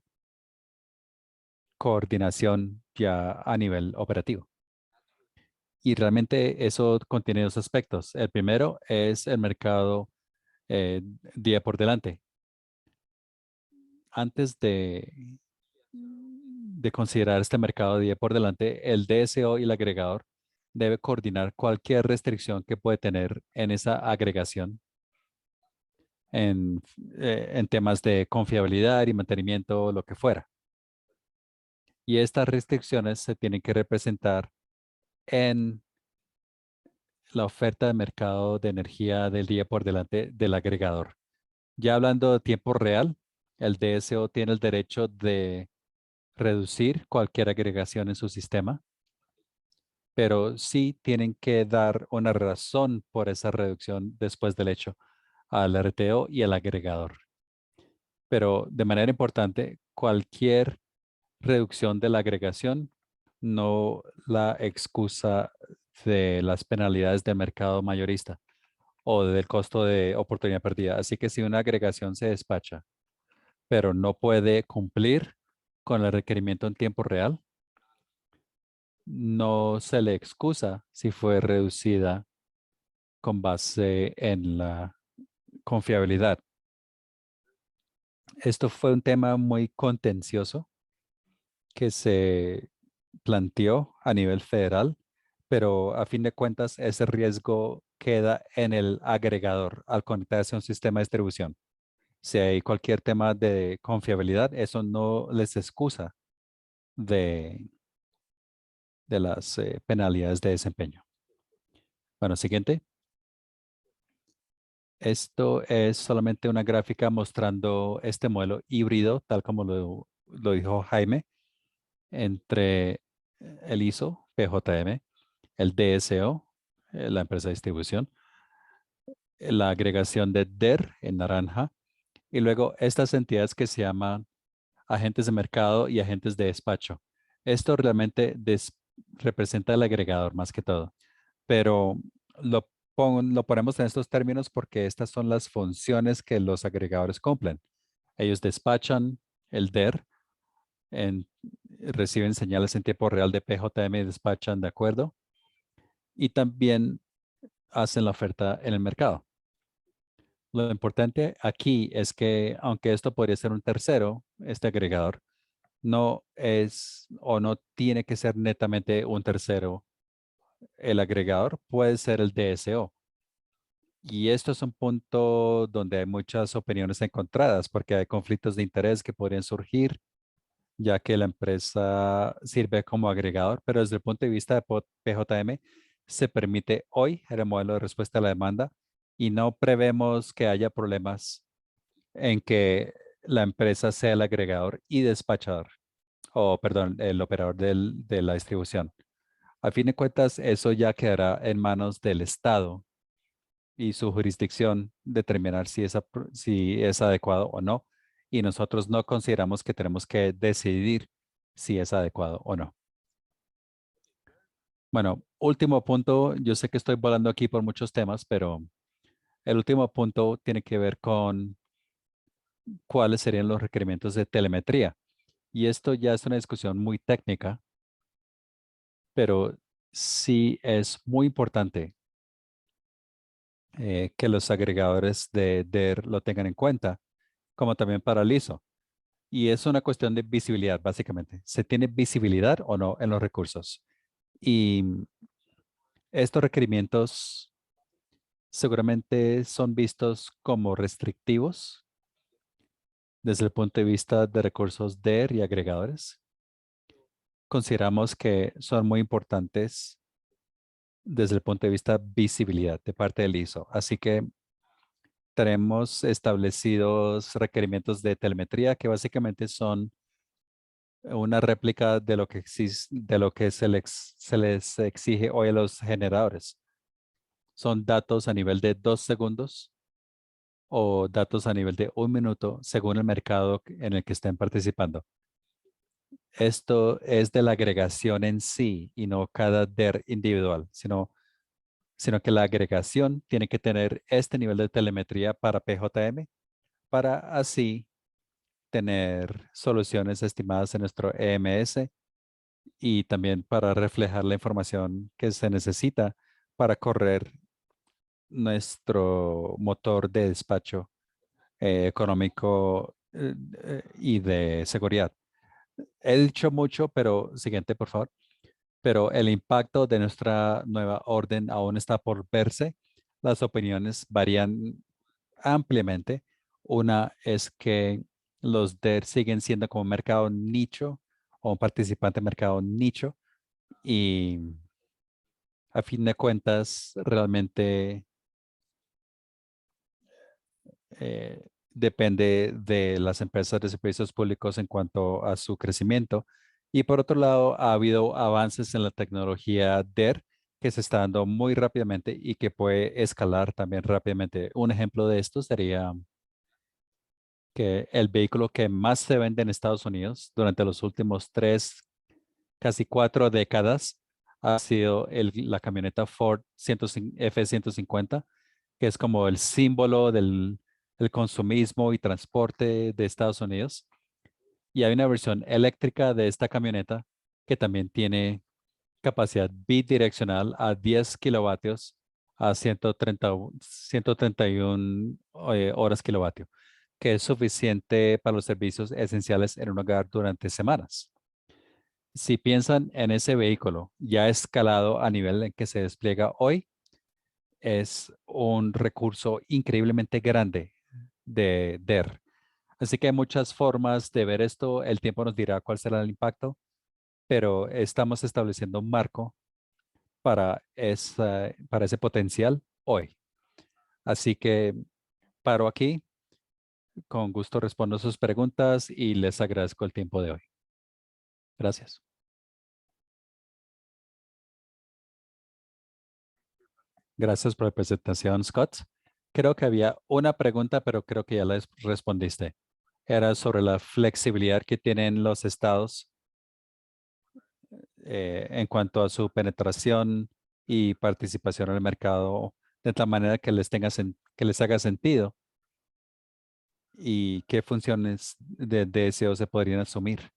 coordinación ya a nivel operativo. Y realmente eso contiene dos aspectos. El primero es el mercado día por delante. Antes de considerar este mercado día por delante, el DSO y el agregador debe coordinar cualquier restricción que puede tener en esa agregación en temas de confiabilidad y mantenimiento, lo que fuera. Y estas restricciones se tienen que representar en la oferta de mercado de energía del día por delante del agregador. Ya hablando de tiempo real, el DSO tiene el derecho de reducir cualquier agregación en su sistema, pero sí tienen que dar una razón por esa reducción después del hecho al RTO y al agregador. Pero de manera importante, cualquier reducción de la agregación no la excusa de las penalidades del mercado mayorista o del costo de oportunidad perdida. Así que si una agregación se despacha, pero no puede cumplir con el requerimiento en tiempo real, no se le excusa si fue reducida con base en la confiabilidad. Esto fue un tema muy contencioso que se planteó a nivel federal, pero a fin de cuentas ese riesgo queda en el agregador al conectarse a un sistema de distribución. Si hay cualquier tema de confiabilidad, eso no les excusa de, de las penalidades de desempeño. Bueno, siguiente. Esto es solamente una gráfica mostrando este modelo híbrido, tal como lo dijo Jaime, entre el ISO, PJM, el DSO, la empresa de distribución, la agregación de DER en naranja, y luego estas entidades que se llaman agentes de mercado y agentes de despacho. Esto realmente representa el agregador más que todo, pero lo ponemos en estos términos porque estas son las funciones que los agregadores cumplen. Ellos despachan el DER, reciben señales en tiempo real de PJM y despachan de acuerdo, y también hacen la oferta en el mercado. Lo importante aquí es que aunque esto podría ser un tercero, este agregador, no es o no tiene que ser netamente un tercero el agregador puede ser el DSO. Y esto es un punto donde hay muchas opiniones encontradas porque hay conflictos de interés que podrían surgir ya que la empresa sirve como agregador, pero desde el punto de vista de PJM se permite hoy el modelo de respuesta a la demanda y no prevemos que haya problemas en que la empresa sea el agregador y despachador, o perdón, el operador de la distribución. A fin de cuentas, eso ya quedará en manos del Estado y su jurisdicción determinar si es adecuado o no. Y nosotros no consideramos que tenemos que decidir si es adecuado o no. Bueno, último punto. Yo sé que estoy volando aquí por muchos temas, pero el último punto tiene que ver con cuáles serían los requerimientos de telemetría. Y esto ya es una discusión muy técnica, pero sí es muy importante que los agregadores de DER lo tengan en cuenta, como también para el ISO. Y es una cuestión de visibilidad, básicamente. ¿Se tiene visibilidad o no en los recursos? Y estos requerimientos seguramente son vistos como restrictivos desde el punto de vista de recursos DER y agregadores. Consideramos que son muy importantes desde el punto de vista visibilidad de parte del ISO. Así que tenemos establecidos requerimientos de telemetría que básicamente son una réplica de lo que de lo que se les exige hoy a los generadores. Son datos a nivel de 2 segundos o datos a nivel de 1 minuto según el mercado en el que estén participando. Esto es de la agregación en sí y no cada DER individual, sino que la agregación tiene que tener este nivel de telemetría para PJM para así tener soluciones estimadas en nuestro EMS y también para reflejar la información que se necesita para correr nuestro motor de despacho económico y de seguridad. He dicho mucho, pero siguiente, por favor. Pero el impacto de nuestra nueva orden aún está por verse. Las opiniones varían ampliamente. Una es que los DER siguen siendo como un mercado nicho o un participante en mercado nicho y a fin de cuentas realmente depende de las empresas de servicios públicos en cuanto a su crecimiento. Y por otro lado, ha habido avances en la tecnología DER que se está dando muy rápidamente y que puede escalar también rápidamente. Un ejemplo de esto sería que el vehículo que más se vende en Estados Unidos durante los últimos 3, casi 4 décadas ha sido la camioneta Ford F-150, que es como el símbolo del consumismo y transporte de Estados Unidos. Y hay una versión eléctrica de esta camioneta que también tiene capacidad bidireccional a 10 kilovatios a 131 horas kilovatio, que es suficiente para los servicios esenciales en un hogar durante semanas. Si piensan en ese vehículo ya escalado a nivel en que se despliega hoy, es un recurso increíblemente grande de DER. Así que hay muchas formas de ver esto. El tiempo nos dirá cuál será el impacto, pero estamos estableciendo un marco para ese potencial hoy. Así que paro aquí. Con gusto respondo sus preguntas y les agradezco el tiempo de hoy. Gracias. Gracias por la presentación, Scott. Creo que había una pregunta, pero creo que ya la respondiste. Era sobre la flexibilidad que tienen los estados en cuanto a su penetración y participación en el mercado de tal manera que que les haga sentido y qué funciones de DSO se podrían asumir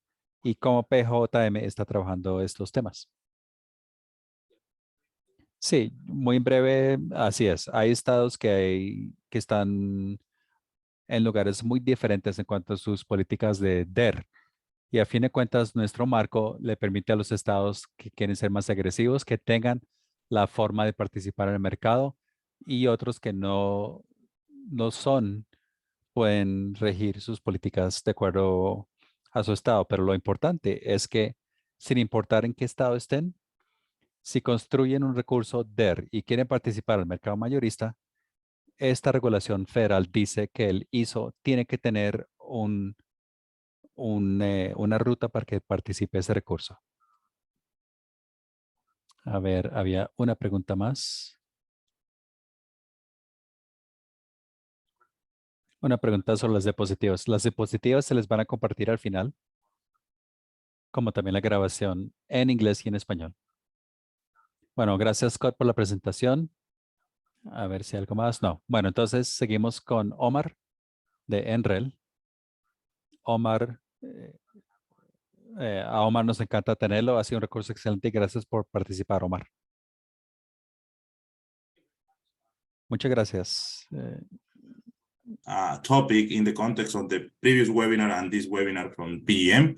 y cómo PJM está trabajando estos temas. Sí, muy en breve, así es. Hay estados que están en lugares muy diferentes en cuanto a sus políticas de DER. Y a fin de cuentas, nuestro marco le permite a los estados que quieren ser más agresivos que tengan la forma de participar en el mercado, y otros que no son, pueden regir sus políticas de acuerdo a su estado. Pero lo importante es que, sin importar en qué estado estén, si construyen un recurso DER y quieren participar en el mercado mayorista, esta regulación federal dice que el ISO tiene que tener una ruta para que participe ese recurso. A ver, había una pregunta más. Una pregunta sobre las diapositivas. Las diapositivas se les van a compartir al final, como también la grabación en inglés y en español. Bueno, gracias, Scott, por la presentación. A ver si hay algo más. No. Bueno, entonces seguimos con Omar de Enrel. Omar, a Omar nos encanta tenerlo. Ha sido un recurso excelente y gracias por participar, Omar. Muchas gracias. Topic in the context of the previous webinar and this webinar from PEM.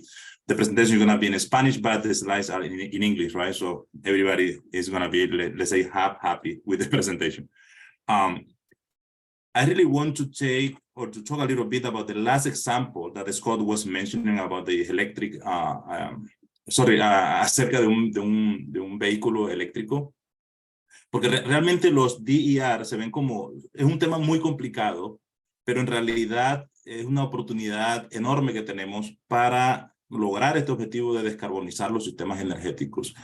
The presentation is going to be in Spanish, but the slides are in English, right? So everybody is going to be, let's say, happy with the presentation. I really want to take or to talk a little bit about the last example that Scott was mentioning about the electric, acerca de un vehículo eléctrico. Porque realmente los DER se ven como, es un tema muy complicado, pero en realidad es una oportunidad enorme que tenemos para lograr este objetivo de descarbonizar los sistemas energéticos.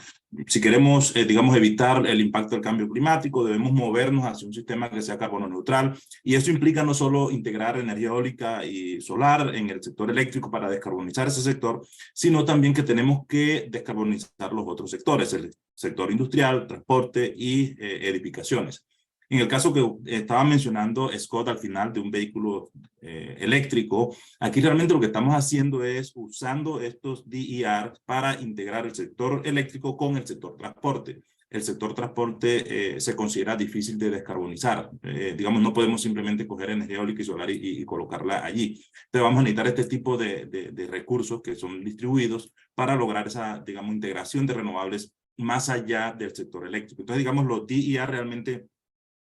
Si queremos, digamos, evitar el impacto del cambio climático, debemos movernos hacia un sistema que sea carbono neutral, y eso implica no solo integrar energía eólica y solar en el sector eléctrico para descarbonizar ese sector, sino también que tenemos que descarbonizar los otros sectores, el sector industrial, transporte y edificaciones. En el caso que estaba mencionando Scott al final de un vehículo eléctrico, aquí realmente lo que estamos haciendo es usando estos DER para integrar el sector eléctrico con el sector transporte. El sector transporte se considera difícil de descarbonizar. Digamos, no podemos simplemente coger energía eólica y solar y colocarla allí. Entonces vamos a necesitar este tipo de recursos que son distribuidos para lograr esa, digamos, integración de renovables más allá del sector eléctrico. Entonces, digamos, los DER realmente,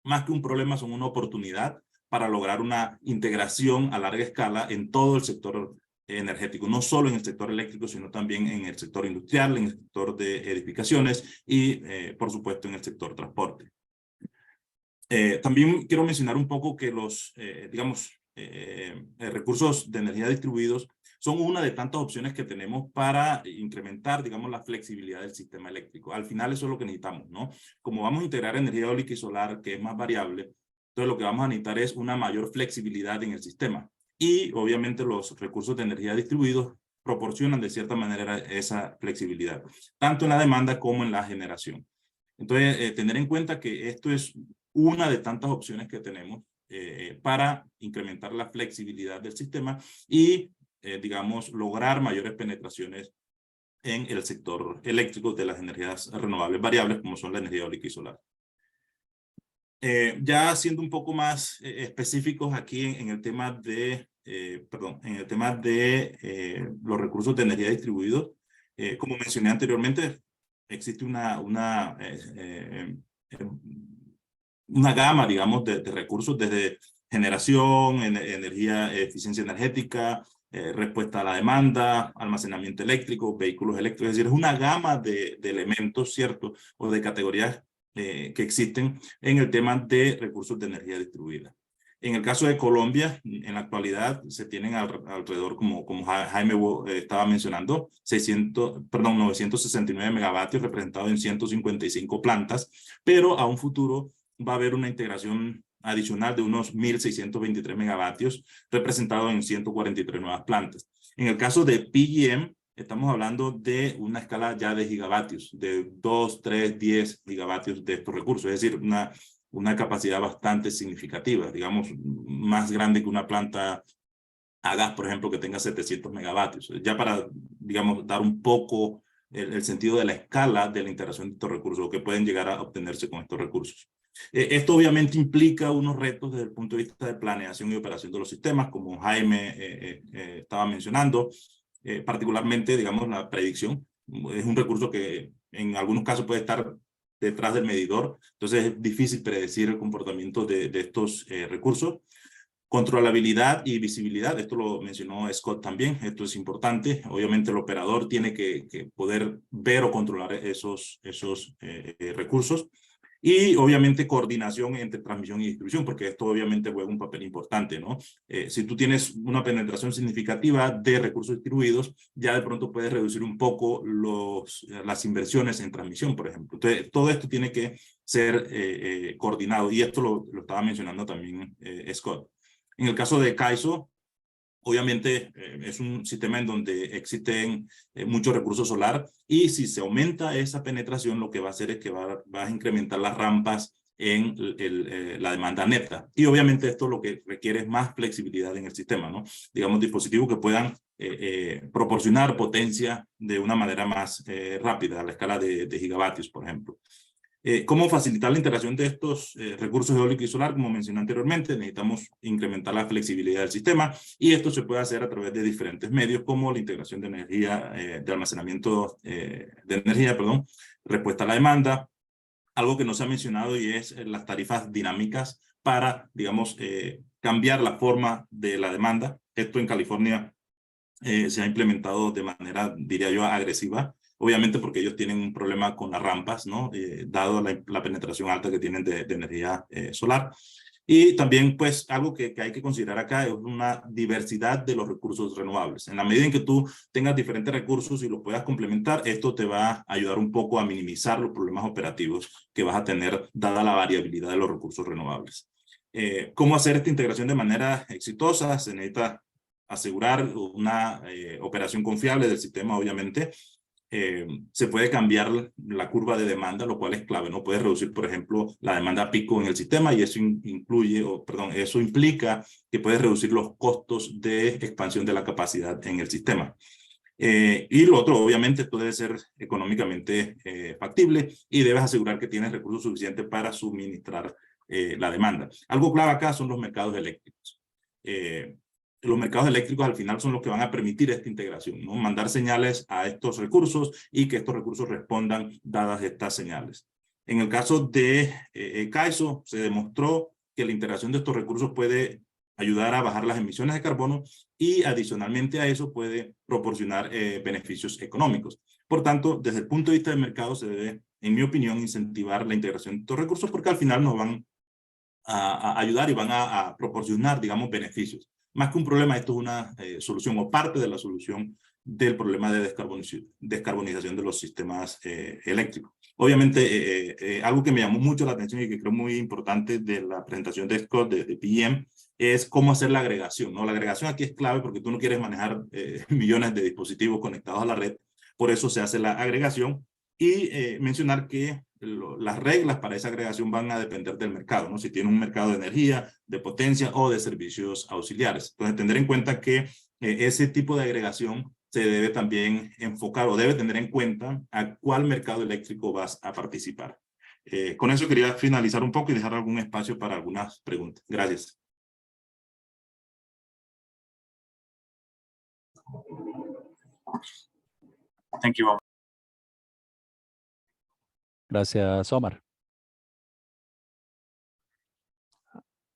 más que un problema, son una oportunidad para lograr una integración a larga escala en todo el sector energético, no solo en el sector eléctrico, sino también en el sector industrial, en el sector de edificaciones y, por supuesto, en el sector transporte. También quiero mencionar un poco que los, recursos de energía distribuidos son una de tantas opciones que tenemos para incrementar, digamos, la flexibilidad del sistema eléctrico. Al final eso es lo que necesitamos, ¿no? Como vamos a integrar energía eólica y solar, que es más variable, entonces lo que vamos a necesitar es una mayor flexibilidad en el sistema. Y obviamente los recursos de energía distribuidos proporcionan de cierta manera esa flexibilidad, tanto en la demanda como en la generación. Entonces, tener en cuenta que esto es una de tantas opciones que tenemos para incrementar la flexibilidad del sistema y digamos, lograr mayores penetraciones en el sector eléctrico de las energías renovables variables, como son la energía eólica y solar. Ya siendo un poco más específicos aquí en el tema de, los recursos de energía distribuidos, como mencioné anteriormente, existe una gama, digamos, de recursos desde generación, energía, eficiencia energética, respuesta a la demanda, almacenamiento eléctrico, vehículos eléctricos. Es decir, es una gama de elementos, ¿cierto? O de categorías que existen en el tema de recursos de energía distribuida. En el caso de Colombia, en la actualidad se tienen alrededor, como Jaime estaba mencionando, 969 megavatios representados en 155 plantas, pero a un futuro va a haber una integración adicional de unos 1.623 megavatios representados en 143 nuevas plantas. En el caso de PJM, estamos hablando de una escala ya de gigavatios, de 2, 3, 10 gigavatios de estos recursos, es decir, una capacidad bastante significativa, digamos, más grande que una planta a gas, por ejemplo, que tenga 700 megavatios. Ya para, digamos, dar un poco el sentido de la escala de la integración de estos recursos, o que pueden llegar a obtenerse con estos recursos. Esto obviamente implica unos retos desde el punto de vista de planeación y operación de los sistemas, como Jaime estaba mencionando, particularmente, digamos, la predicción. Es un recurso que en algunos casos puede estar detrás del medidor. Entonces es difícil predecir el comportamiento de estos recursos. Controlabilidad y visibilidad, esto lo mencionó Scott también, esto es importante. Obviamente el operador tiene que poder ver o controlar esos recursos. Y obviamente coordinación entre transmisión y distribución, porque esto obviamente juega un papel importante, ¿no? Si tú tienes una penetración significativa de recursos distribuidos, ya de pronto puedes reducir un poco las inversiones en transmisión, por ejemplo. Entonces, todo esto tiene que ser coordinado, y esto lo estaba mencionando también Scott. En el caso de CAISO, obviamente es un sistema en donde existen muchos recursos solar, y si se aumenta esa penetración, lo que va a hacer es que va a incrementar las rampas en la demanda neta. Y obviamente esto lo que requiere es más flexibilidad en el sistema, ¿no? Digamos, dispositivos que puedan proporcionar potencia de una manera más rápida, a la escala de gigavatios, por ejemplo. ¿Cómo facilitar la integración de estos recursos eólico y solar? Como mencioné anteriormente, necesitamos incrementar la flexibilidad del sistema, y esto se puede hacer a través de diferentes medios, como la integración de energía, de almacenamiento de energía, perdón, respuesta a la demanda. Algo que no se ha mencionado, y es las tarifas dinámicas para, digamos, cambiar la forma de la demanda. Esto en California se ha implementado de manera, diría yo, agresiva. Obviamente porque ellos tienen un problema con las rampas, ¿no? Dado la penetración alta que tienen de energía solar. Y también, pues, algo que hay que considerar acá es una diversidad de los recursos renovables. En la medida en que tú tengas diferentes recursos y los puedas complementar, esto te va a ayudar un poco a minimizar los problemas operativos que vas a tener, dada la variabilidad de los recursos renovables. ¿Cómo hacer esta integración de manera exitosa? Se necesita asegurar una operación confiable del sistema, obviamente. Se puede cambiar la curva de demanda, lo cual es clave, ¿no? Puedes reducir, por ejemplo, la demanda pico en el sistema, y eso eso implica que puedes reducir los costos de expansión de la capacidad en el sistema. Y lo otro, obviamente, esto debe ser económicamente factible, y debes asegurar que tienes recursos suficientes para suministrar la demanda. Algo clave acá son los mercados eléctricos. Los mercados eléctricos al final son los que van a permitir esta integración, ¿no? Mandar señales a estos recursos, y que estos recursos respondan dadas estas señales. En el caso de CAISO, se demostró que la integración de estos recursos puede ayudar a bajar las emisiones de carbono, y adicionalmente a eso puede proporcionar beneficios económicos. Por tanto, desde el punto de vista del mercado, se debe, en mi opinión, incentivar la integración de estos recursos, porque al final nos van a ayudar y van a proporcionar, digamos, beneficios. Más que un problema, esto es una solución, o parte de la solución del problema de descarbonización de los sistemas eléctricos. Obviamente, algo que me llamó mucho la atención y que creo muy importante de la presentación de Scott, de PEM, es cómo hacer la agregación, ¿no? La agregación aquí es clave, porque tú no quieres manejar millones de dispositivos conectados a la red. Por eso se hace la agregación, y mencionar que las reglas para esa agregación van a depender del mercado, ¿no? Si tiene un mercado de energía, de potencia o de servicios auxiliares. Entonces, tener en cuenta que ese tipo de agregación se debe también enfocar, o debe tener en cuenta a cuál mercado eléctrico vas a participar. Con eso quería finalizar un poco y dejar algún espacio para algunas preguntas. Gracias. Thank you all. Gracias, Omar.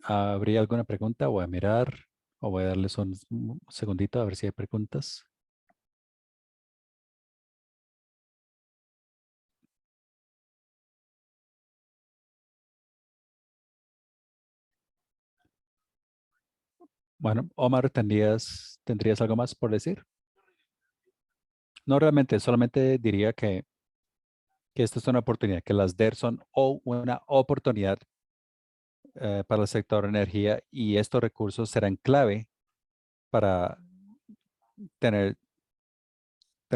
¿Habría alguna pregunta? Voy a mirar, o voy a darles un segundito a ver si hay preguntas. Bueno, Omar, ¿tendrías algo más por decir? No, realmente, solamente diría que esta es una oportunidad, que las DER son una oportunidad para el sector energía, y estos recursos serán clave para tener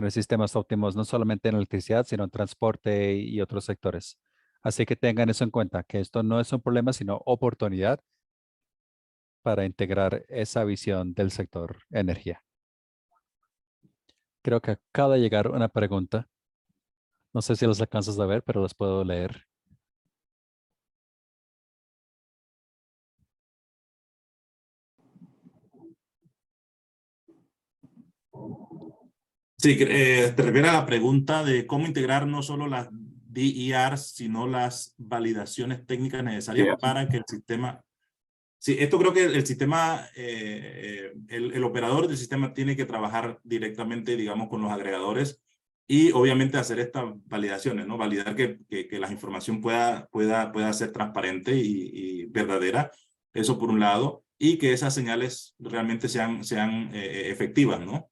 sistemas óptimos, no solamente en electricidad, sino en transporte y otros sectores. Así que tengan eso en cuenta, que esto no es un problema, sino oportunidad para integrar esa visión del sector energía. Creo que acaba de llegar una pregunta. No sé si los alcanzas a ver, pero los puedo leer. Sí, te refieres a la pregunta de cómo integrar no solo las DERs, sino las validaciones técnicas necesarias para que el sistema... Sí, esto creo que el sistema, el operador del sistema tiene que trabajar directamente, digamos, con los agregadores y obviamente hacer estas validaciones, ¿no? Validar que la información pueda ser transparente y verdadera, eso por un lado, y que esas señales realmente sean efectivas, ¿no?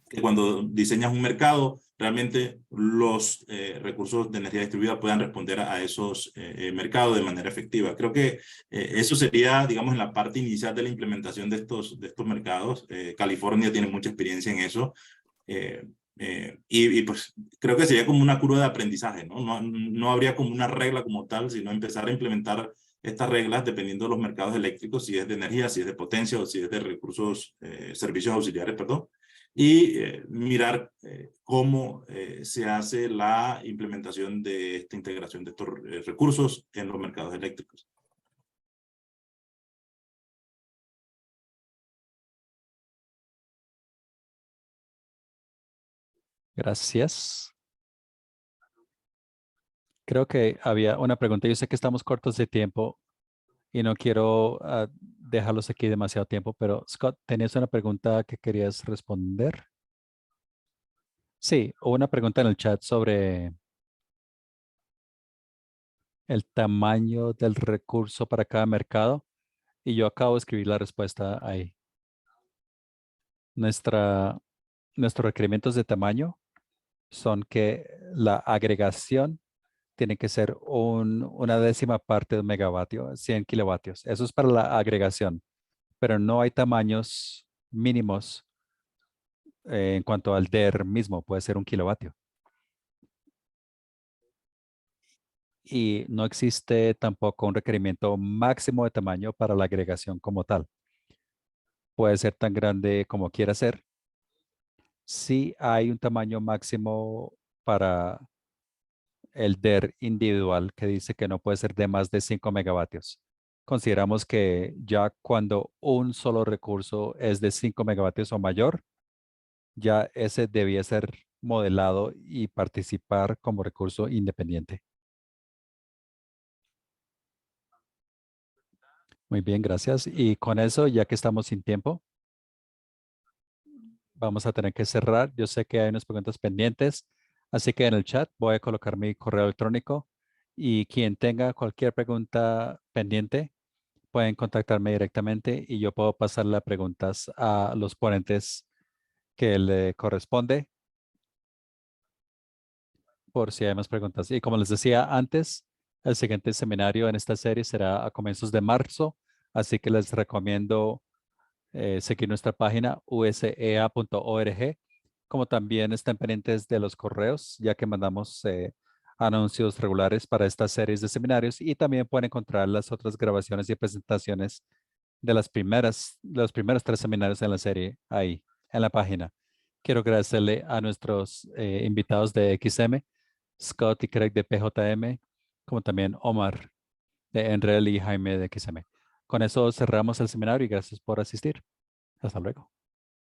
Que cuando diseñas un mercado, realmente los recursos de energía distribuida puedan responder a esos mercados de manera efectiva. Creo que eso sería, digamos, en la parte inicial de la implementación de estos mercados. California tiene mucha experiencia en eso. Y pues creo que sería como una curva de aprendizaje, ¿no? No habría como una regla como tal, sino empezar a implementar estas reglas dependiendo de los mercados eléctricos, si es de energía, si es de potencia o si es de recursos, servicios auxiliares, perdón. Y mirar cómo se hace la implementación de esta integración de estos recursos en los mercados eléctricos. Gracias. Creo que había una pregunta. Yo sé que estamos cortos de tiempo y no quiero dejarlos aquí demasiado tiempo, pero Scott, ¿tenías una pregunta que querías responder? Sí, hubo una pregunta en el chat sobre el tamaño del recurso para cada mercado y yo acabo de escribir la respuesta ahí. Nuestros requerimientos de tamaño son que la agregación tiene que ser una décima parte de un megavatio, 100 kilovatios. Eso es para la agregación, pero no hay tamaños mínimos en cuanto al DER mismo, puede ser 1 kilovatio. Y no existe tampoco un requerimiento máximo de tamaño para la agregación como tal. Puede ser tan grande como quiera ser. Sí hay un tamaño máximo para el DER individual que dice que no puede ser de más de 5 megavatios. Consideramos que ya cuando un solo recurso es de 5 megavatios o mayor, ya ese debía ser modelado y participar como recurso independiente. Muy bien, gracias. Y con eso, ya que estamos sin tiempo, vamos a tener que cerrar. Yo sé que hay unas preguntas pendientes, así que en el chat voy a colocar mi correo electrónico y quien tenga cualquier pregunta pendiente, pueden contactarme directamente y yo puedo pasar las preguntas a los ponentes que le corresponde por si hay más preguntas. Y como les decía antes, el siguiente seminario en esta serie será a comienzos de marzo, así que les recomiendo seguir nuestra página usea.org, como también estén pendientes de los correos, ya que mandamos anuncios regulares para estas series de seminarios y también pueden encontrar las otras grabaciones y presentaciones de los primeros 3 seminarios en la serie ahí, en la página. Quiero agradecerle a nuestros invitados de XM, Scott y Craig de PJM, como también Omar de Enrel y Jaime de XM. Con eso cerramos el seminario y gracias por asistir. Hasta luego.